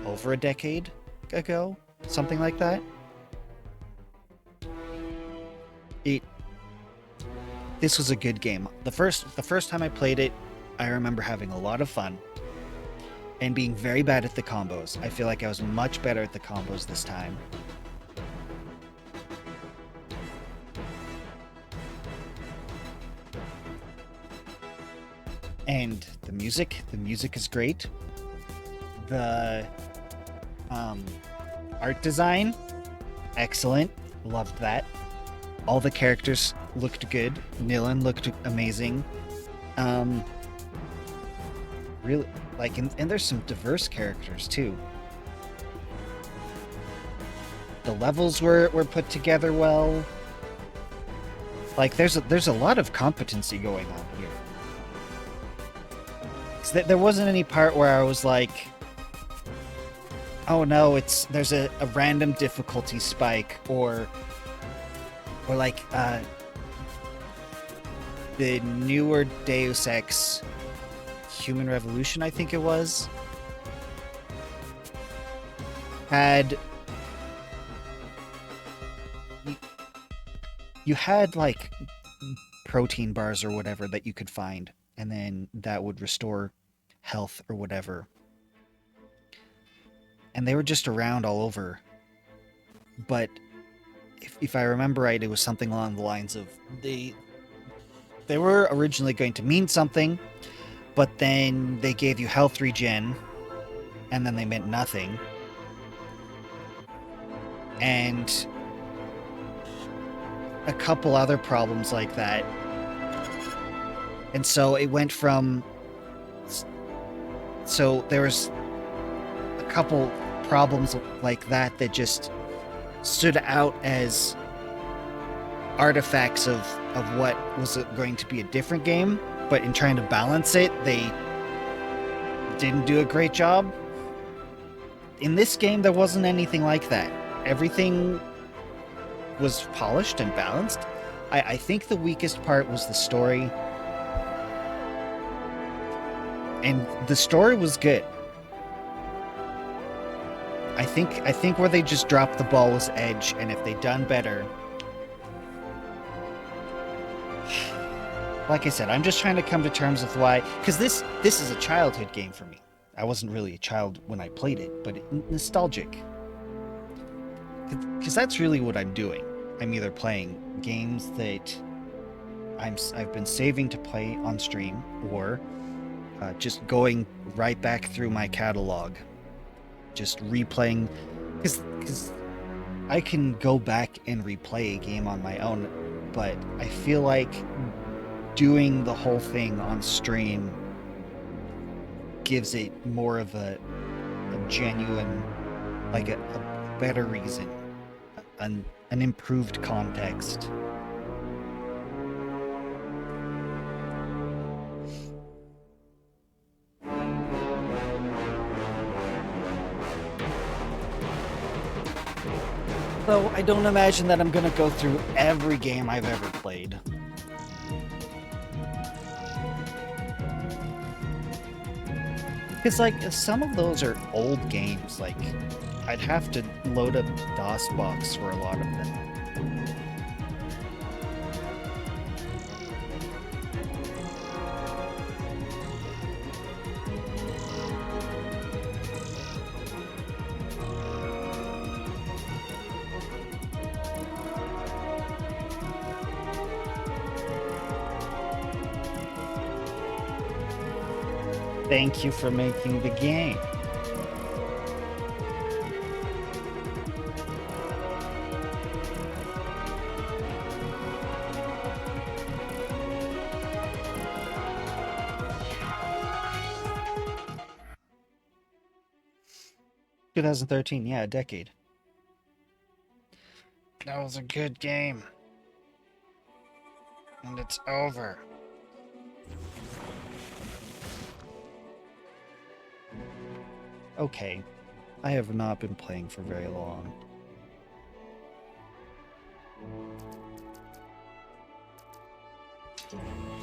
over a decade ago, something like that, this was a good game. The first time I played it, I remember having a lot of fun and being very bad at the combos. I feel like I was much better at the combos this time. And the music is great. The art design, excellent. Loved that. All the characters looked good. Nilin looked amazing. Really, like, and there's some diverse characters too. The levels were put together well. Like, there's a lot of competency going on here. There wasn't any part where I was like, oh no, there's a random difficulty spike, or like the newer Deus Ex Human Revolution, I think it was, had you had like protein bars or whatever that you could find, and then that would restore health or whatever. And they were just around all over. But if I remember right, it was something along the lines of they were originally going to mean something, but then they gave you health regen, and then they meant nothing. And a couple other problems like that. And so it went from... So there was a couple problems like that that just stood out as artifacts of what was going to be a different game, but in trying to balance it, they didn't do a great job. In this game, there wasn't anything like that. Everything was polished and balanced. I think the weakest part was the story. And the story was good. I think where they just dropped the ball was Edge, and if they'd done better... Like I said, I'm just trying to come to terms with why... Because this is a childhood game for me. I wasn't really a child when I played it, but nostalgic. Because that's really what I'm doing. I'm either playing games that I've been saving to play on stream, or just going right back through my catalog. Just replaying... Because I can go back and replay a game on my own, but I feel like doing the whole thing on stream gives it more of a genuine, like a better reason, an improved context. Though I don't imagine that I'm gonna go through every game I've ever played. Because, like, some of those are old games. Like, I'd have to load up DOSBox for a lot of them. Thank you for making the game. ...2013, yeah, a decade. That was a good game. And it's over. Okay. I have not been playing for very long.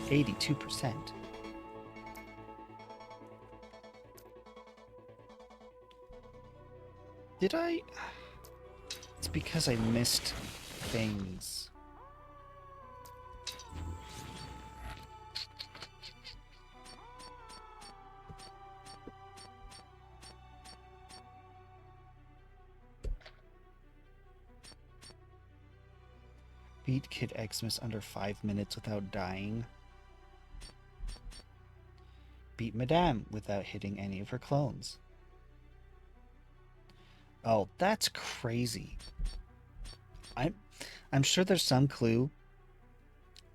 $82%. Did I? It's because I missed things. Beat Kid Xmas under 5 minutes without dying. Beat Madame without hitting any of her clones. Oh, that's crazy. I'm sure there's some clue,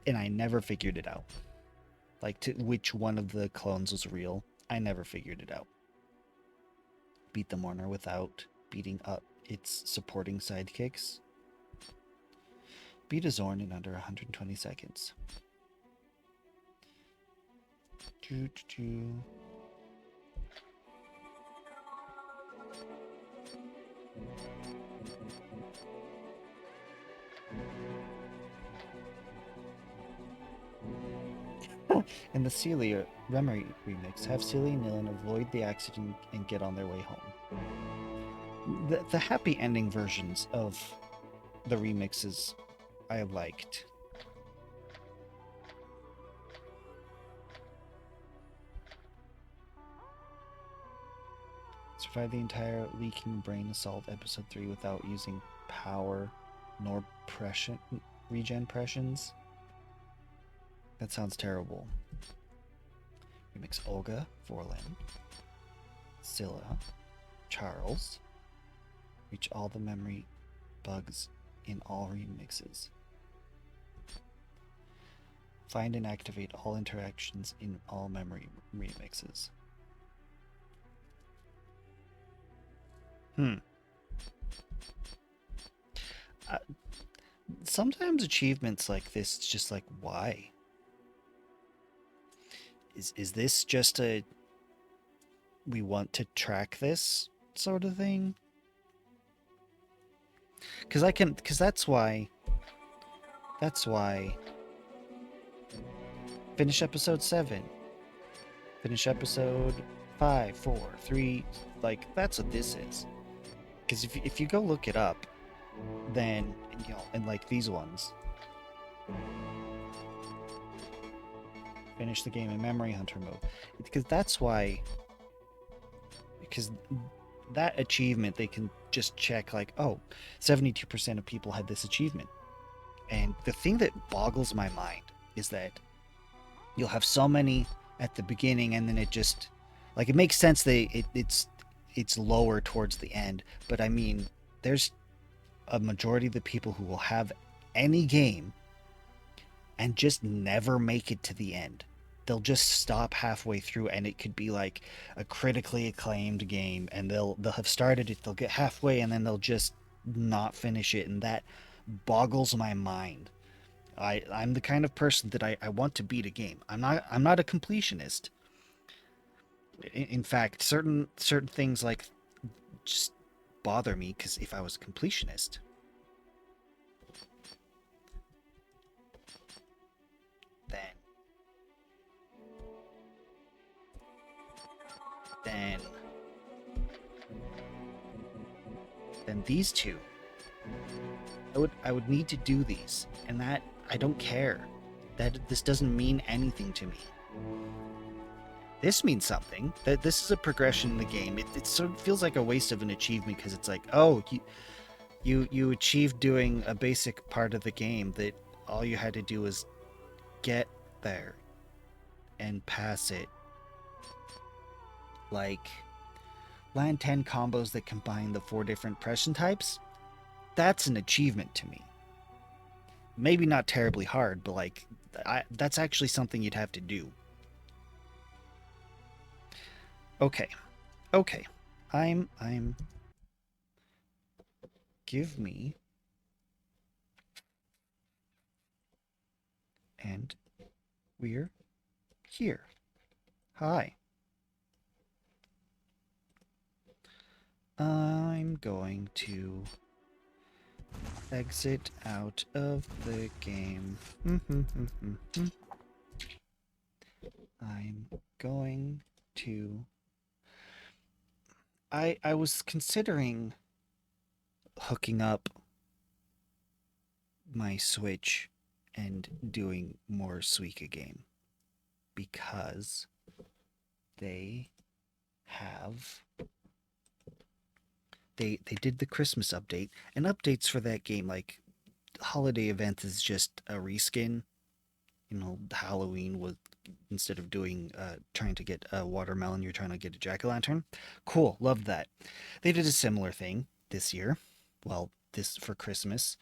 and I never figured it out. Like, to which one of the clones was real. I never figured it out. Beat the Mourner without beating up its supporting sidekicks. Beat a Zorn in under 120 seconds. In the Celia Remery remix, have Celia and Nilin avoid the accident and get on their way home. The happy ending versions of the remixes I liked. Survive the entire Leaking Brain Assault episode 3 without using power nor regen pressions. That sounds terrible. Remix Olga, Vorlin, Scylla, Charles. Reach all the memory bugs in all remixes. Find and activate all interactions in all memory remixes. Sometimes achievements like this, it's just like, why? Is this just a we want to track this sort of thing? Because that's why finish episode 7, finish episode 5, 4, 3, like, that's what this is. Because if you go look it up, then, you know, and like these ones, finish the game in memory hunter mode, because that's why, because that achievement, they can just check like, oh, 72% of people had this achievement. And the thing that boggles my mind is that you'll have so many at the beginning, and then it just, like, it makes sense it's lower towards the end, but I mean, there's a majority of the people who will have any game and just never make it to the end. They'll just stop halfway through, and it could be like a critically acclaimed game, and they'll have started it, they'll get halfway, and then they'll just not finish it, and that boggles my mind. I'm the kind of person that I want to beat a game. I'm not a completionist. In fact, certain things like just bother me, because if I was a completionist, then these two, I would need to do these, and that I don't care. That this doesn't mean anything to me. This means something. That this is a progression in the game. It sort of feels like a waste of an achievement, because it's like, oh, you achieved doing a basic part of the game that all you had to do was get there and pass it. Like, land 10 combos that combine the 4 different pression types. That's an achievement to me. Maybe not terribly hard, but like, that's actually something you'd have to do. Okay. I'm give me, and we're here. Hi. I'm going to exit out of the game. I'm going to... I was considering hooking up my Switch and doing more Suika game because they have they did the Christmas update, and updates for that game, like holiday events, is just a reskin. You know, Halloween was, instead of doing trying to get a watermelon, you're trying to get a jack-o'-lantern. Cool, loved that. They did a similar thing this year. Well, this for Christmas,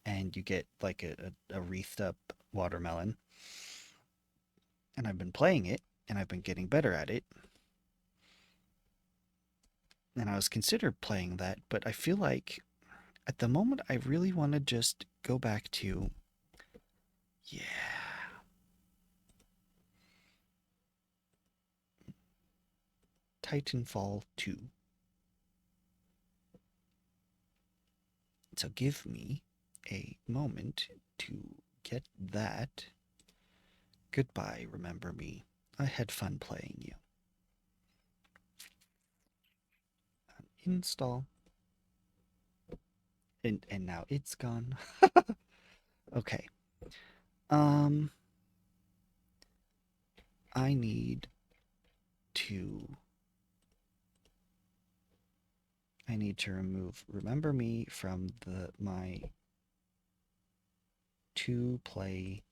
and you get like a wreathed up watermelon. And I've been playing it, and I've been getting better at it. And I was considered playing that, but I feel like at the moment I really want to just go back to, yeah, Titanfall 2. So give me a moment to get that. Goodbye, remember me. I had fun playing you. Install. And now it's gone. Okay. I need to remove Remember Me from my to play.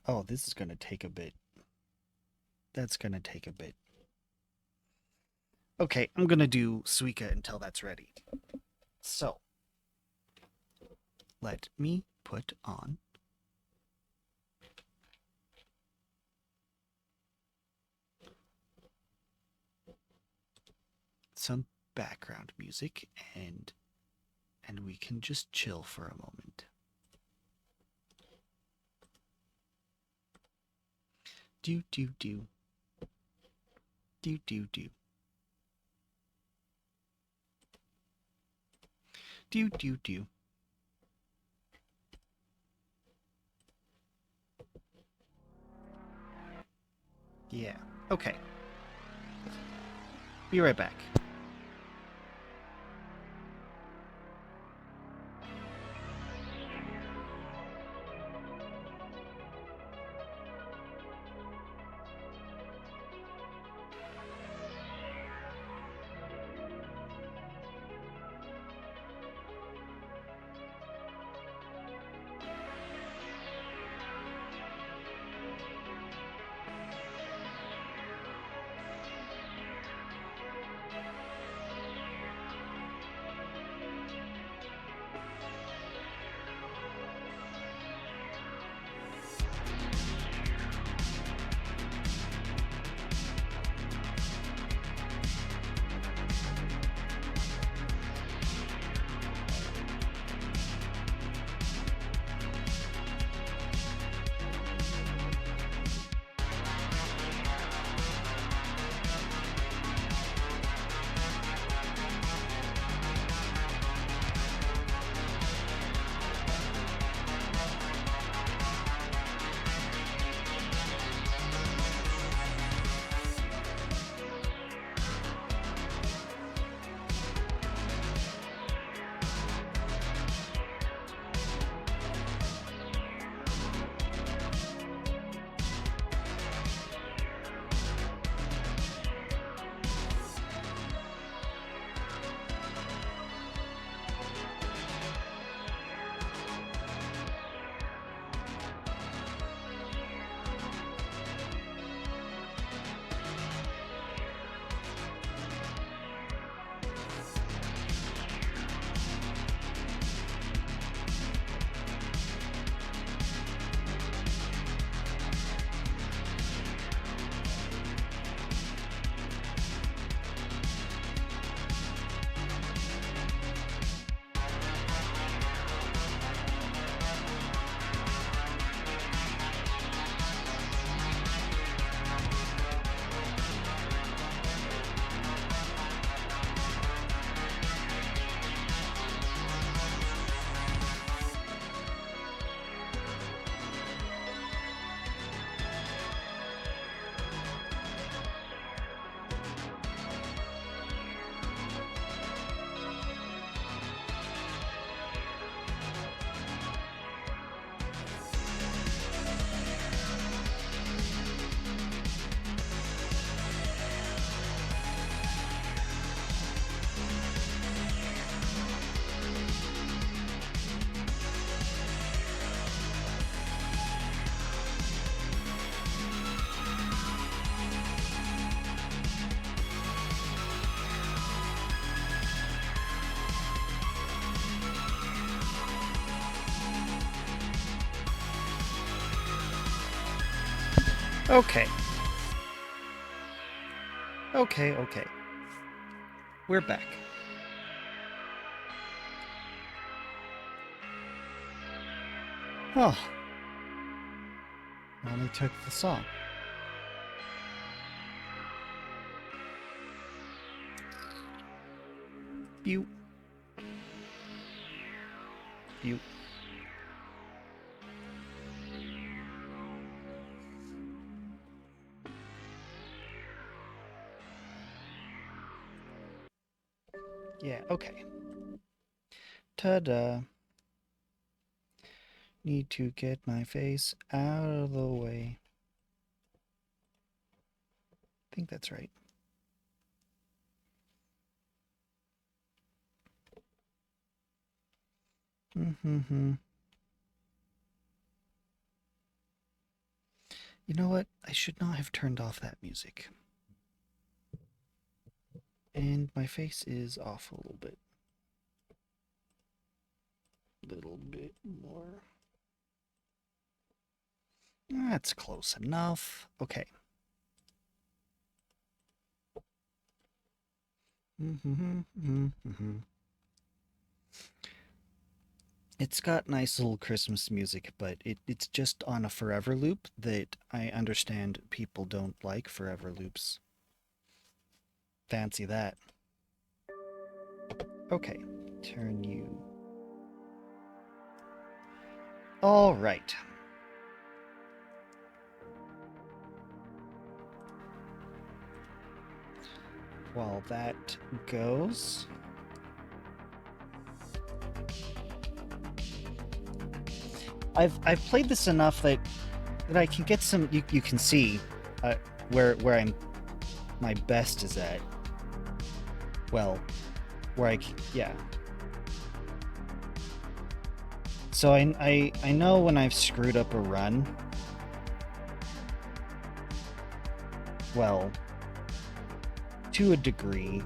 Oh, this is going to take a bit. That's going to take a bit. Okay, I'm going to do Suika until that's ready. So, let me put on some background music, and we can just chill for a moment. Do do do. Do do do. Do do do. Yeah. Okay. Be right back. Okay. Okay. We're back. Oh. Only took the song. Pew. Pew. Yeah, okay. Ta-da. Need to get my face out of the way. I think that's right. You know what? I should not have turned off that music. And my face is off a little bit. Little bit more. That's close enough. Okay. It's got nice little Christmas music, but it's just on a forever loop that I understand people don't like forever loops. Fancy that. Okay, turn you. All right. While that goes, I've played this enough that I can get some. You can see where my best is at. Well, yeah. So I know when I've screwed up a run. Well, to a degree.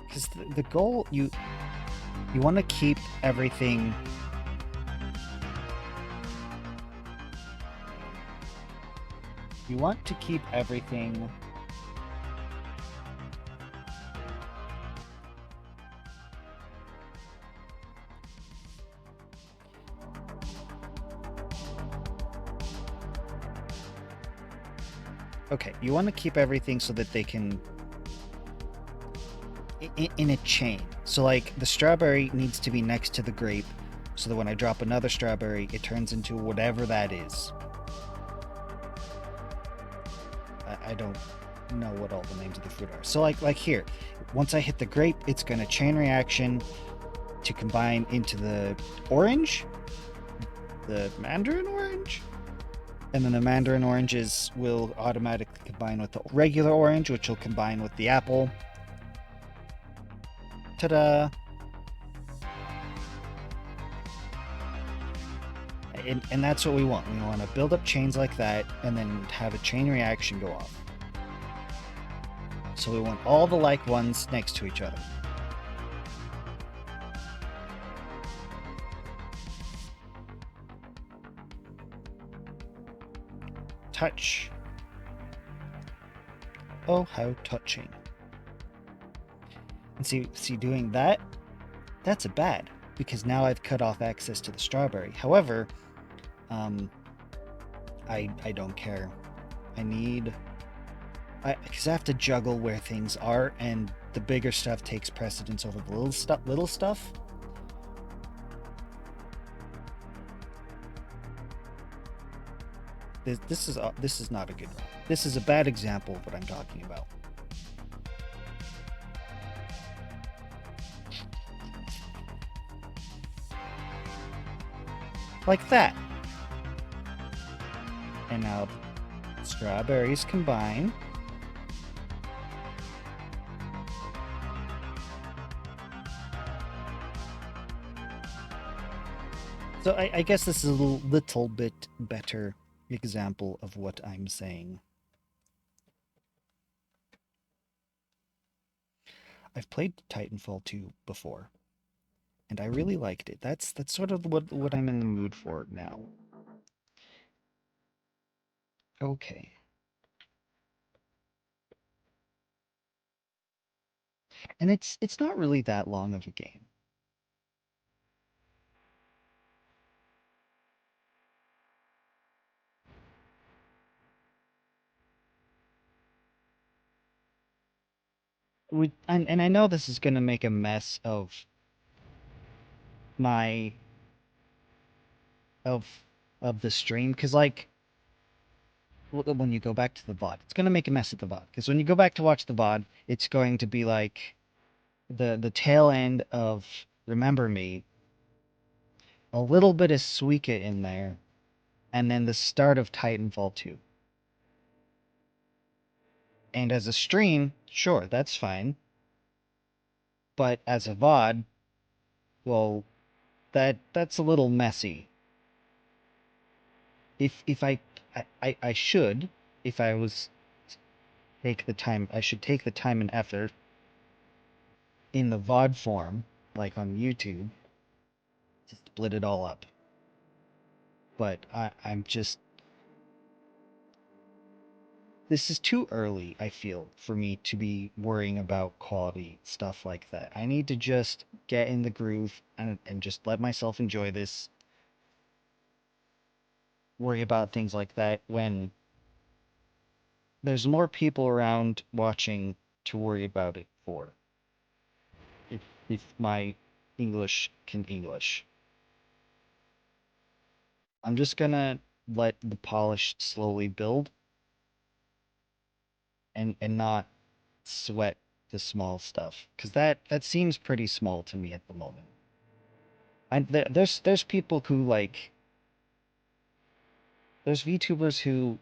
Because the goal, you want to keep everything. You want to keep everything okay, you want to keep everything so that they can in a chain. So like the strawberry needs to be next to the grape so that when I drop another strawberry, it turns into whatever that is. I don't know what all the names of the fruit are. So like here, once I hit the grape, it's going to chain reaction to combine into the orange, the mandarin orange, and then the mandarin oranges will automatically combine with the regular orange, which will combine with the apple. Ta-da! And that's what we want. We want to build up chains like that and then have a chain reaction go off. So we want all the like ones next to each other. Touch. Oh, how touching. And see doing that, that's a bad, because now I've cut off access to the strawberry. However, I don't care. Because I have to juggle where things are, and the bigger stuff takes precedence over the little stuff. This is not a good one. This is a bad example of what I'm talking about. Like that. And now strawberries combine. So I guess this is a little bit better example of what I'm saying. I've played Titanfall 2 before, and I really liked it. That's sort of what I'm in the mood for now. Okay. And it's not really that long of a game. And I know this is gonna make a mess of my of the stream, because like when you go back to the VOD, it's gonna make a mess of the VOD. Because when you go back to watch the VOD, it's going to be like the tail end of Remember Me, a little bit of Suika in there, and then the start of Titanfall 2. And as a stream, sure, that's fine. But as a VOD, well, that's a little messy. If I should, if I was take the time, I should take the time and effort in the VOD form, like on YouTube, to split it all up. But I'm just... This is too early, I feel, for me to be worrying about quality stuff like that. I need to just get in the groove and just let myself enjoy this. Worry about things like that when there's more people around watching to worry about it for. If my English can English. I'm just gonna let the polish slowly build and not sweat the small stuff, because that seems pretty small to me at the moment. And there's people who like, there's VTubers who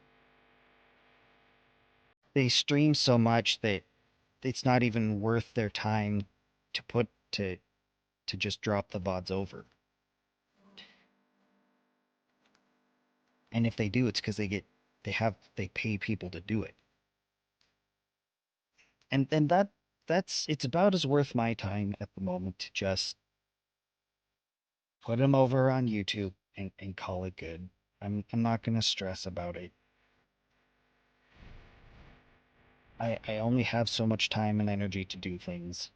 they stream so much that it's not even worth their time to put to just drop the VODs over. And if they do, it's because they pay people to do it. And that's it's about as worth my time at the moment to just put them over on YouTube and call it good. I'm not gonna stress about it. I only have so much time and energy to do things.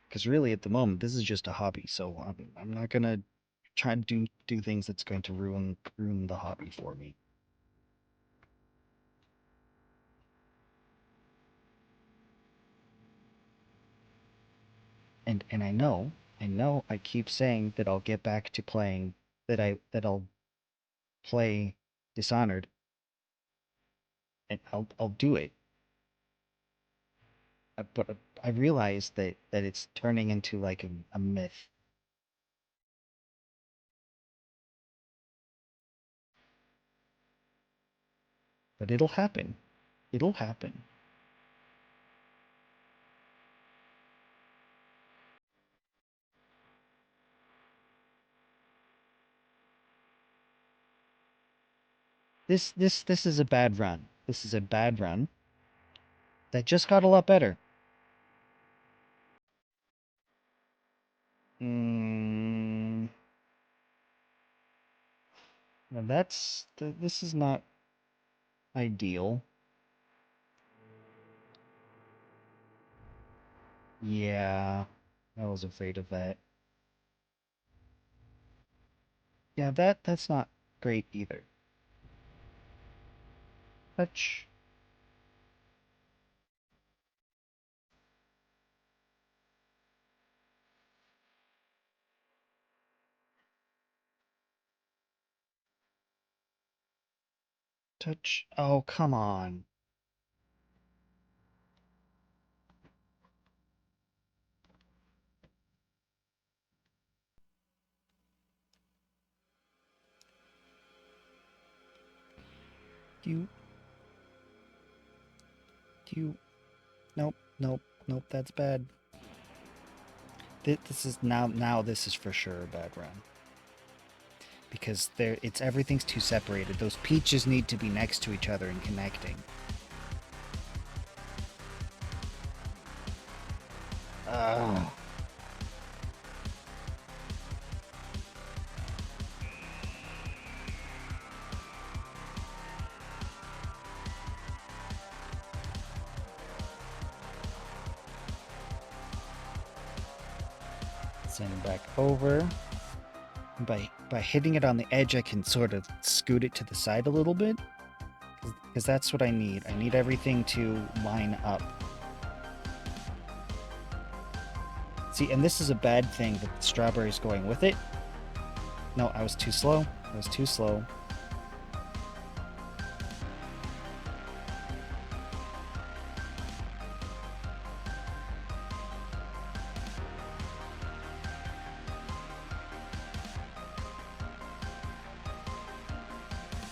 Because really, at the moment, this is just a hobby, so I'm not gonna try to do things that's going to ruin the hobby for me. And I know I keep saying that I'll get back to playing, that I'll play Dishonored, and I'll do it. But I realize that it's turning into like a myth. But it'll happen. It'll happen. This is a bad run. This is a bad run that just got a lot better. Now this is not ideal. Yeah, I was afraid of that. Yeah, that's not great either. Touch. Touch. Oh, come on. Do you... Nope, nope, that's bad. This is now this is for sure a bad run. because everything's too separated. Those peaches need to be next to each other and connecting. Ugh. Send back over. By hitting it on the edge, I can sort of scoot it to the side a little bit, because that's what I need. I need everything to line up. See, and this is a bad thing that the strawberry's going with it. No, I was too slow. I was too slow.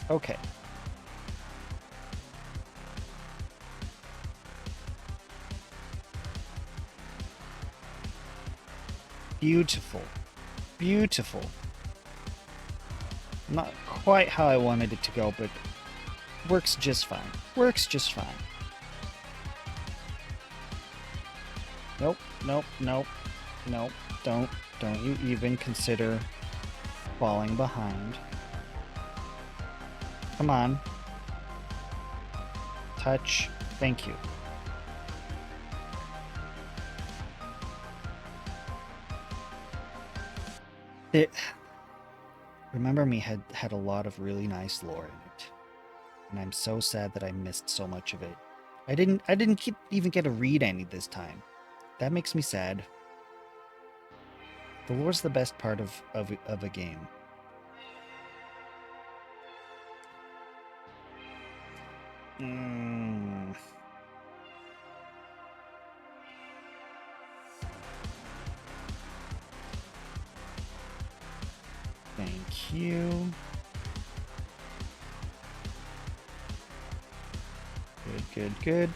Okay. Beautiful. Beautiful. Not quite how I wanted it to go, but works just fine. Works just fine. Nope, nope, nope, nope. Don't you even consider falling behind. Come on. Touch. Thank you. Remember Me had a lot of really nice lore in it, and I'm so sad that I missed so much of it. I didn't even get to read any this time. That makes me sad. The lore's the best part of a game. Thank you. Good.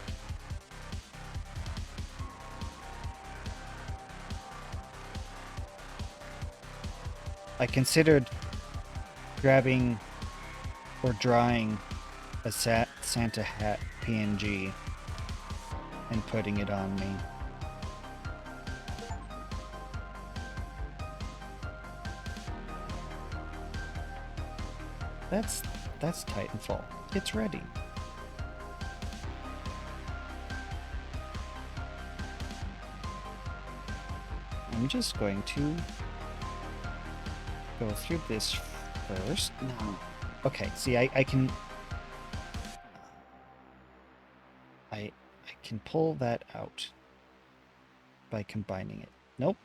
I considered grabbing or drawing a Santa hat PNG and putting it on me. That's Titanfall. It's ready. I'm just going to go through this first. No. Okay, see, I can pull that out by combining it. Nope.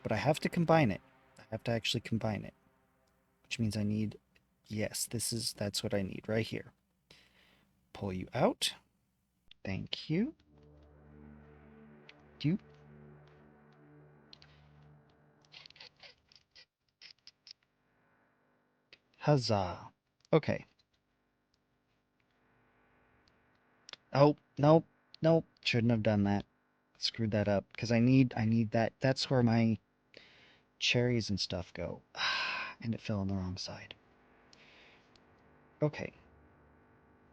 But I have to combine it. I have to actually combine it. Which means I need, yes, that's what I need right here. Pull you out. Thank you. Huzzah. Okay. Oh, nope. Shouldn't have done that. Screwed that up. Because I need that. That's where my cherries and stuff go. And it fell on the wrong side. Okay.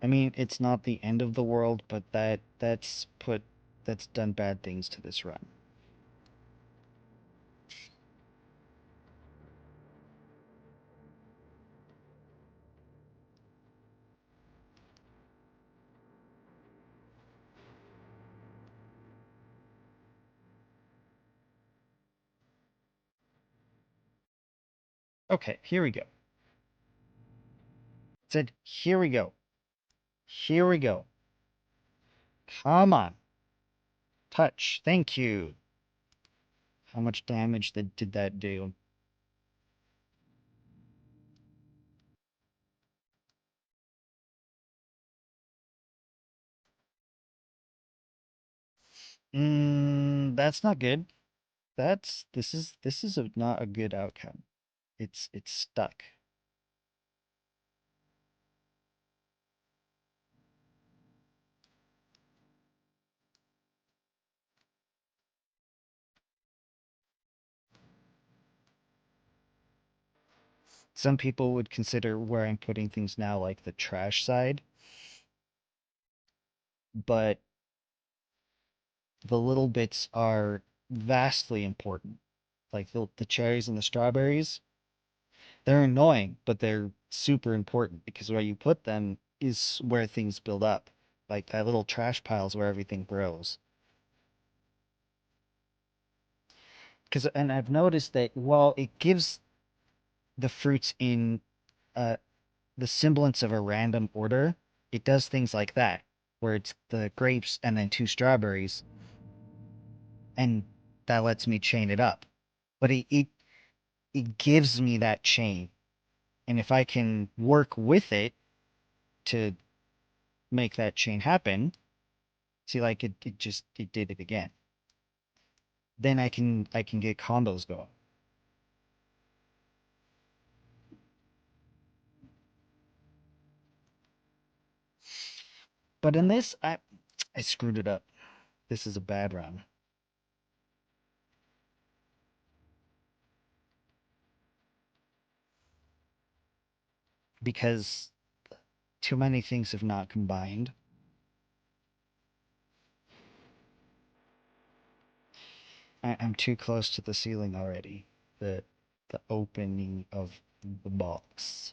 I mean, it's not the end of the world, but that's done bad things to this run. Okay, here we go. It said, here we go. Here we go. Come on. Touch. Thank you. How much damage did that do? That's not good. This is not a good outcome. It's stuck. Some people would consider where I'm putting things now like the trash side, but the little bits are vastly important. Like the cherries and the strawberries, they're annoying, but they're super important because where you put them is where things build up. Like that little trash pile is where everything grows. And I've noticed that while it gives the fruits in uh, the semblance of a random order, it does things like that, where it's the grapes and then two strawberries, and that lets me chain it up. But it gives me that chain, and if I can work with it to make that chain happen, see, like it did it again. Then I can get combos going. But in this, I screwed it up. This is a bad run. Because too many things have not combined. I'm too close to the ceiling already. The opening of the box.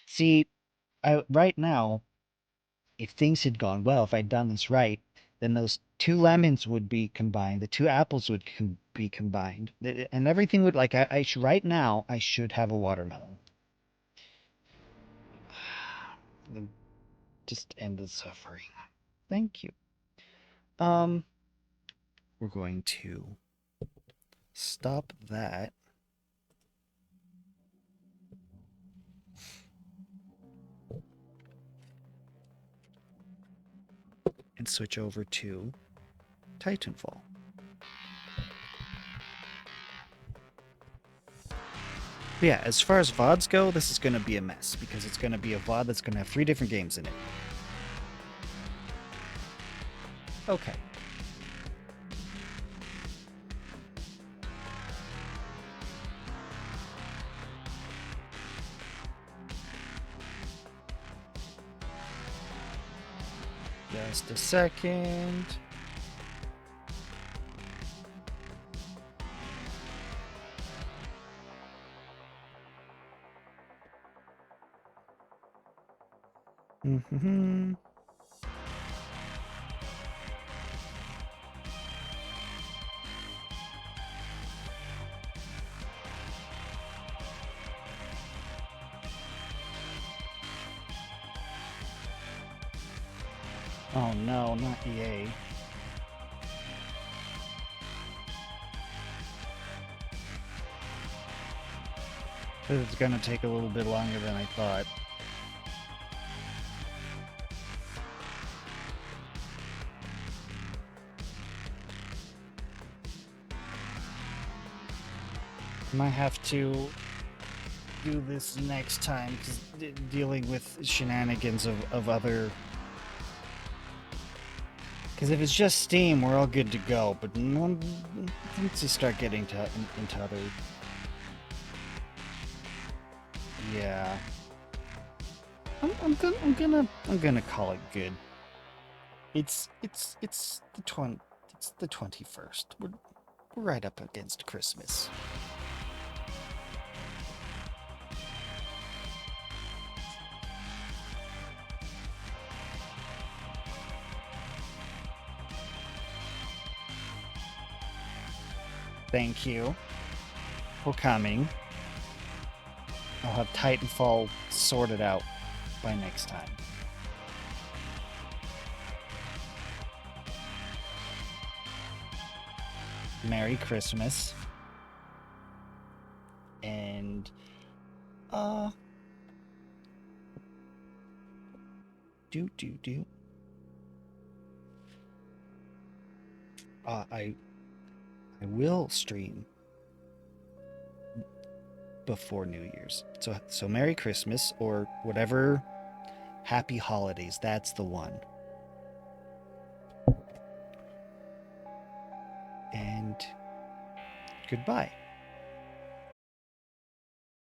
See, right now, if things had gone well, if I'd done this right, then those two lemons would be combined, the two apples would be combined, and everything would like right now I should have a watermelon. Just end the suffering. Thank you. We're going to stop that. And switch over to Titanfall. But yeah, as far as VODs go, this is going to be a mess because it's going to be a VOD that's going to have 3 different games in it. Okay. Just a second. Mm-hmm. Oh no, not EA. This is gonna take a little bit longer than I thought. Might have to do this next time because dealing with shenanigans of other. Because if it's just Steam, we're all good to go. But once you start getting into other, yeah, I'm gonna call it good. It's the 21st. We're right up against Christmas. Thank you for coming. I'll have Titanfall sorted out by next time. Merry Christmas. And I will stream before New Year's. So Merry Christmas or whatever. Happy Holidays. That's the one. Goodbye.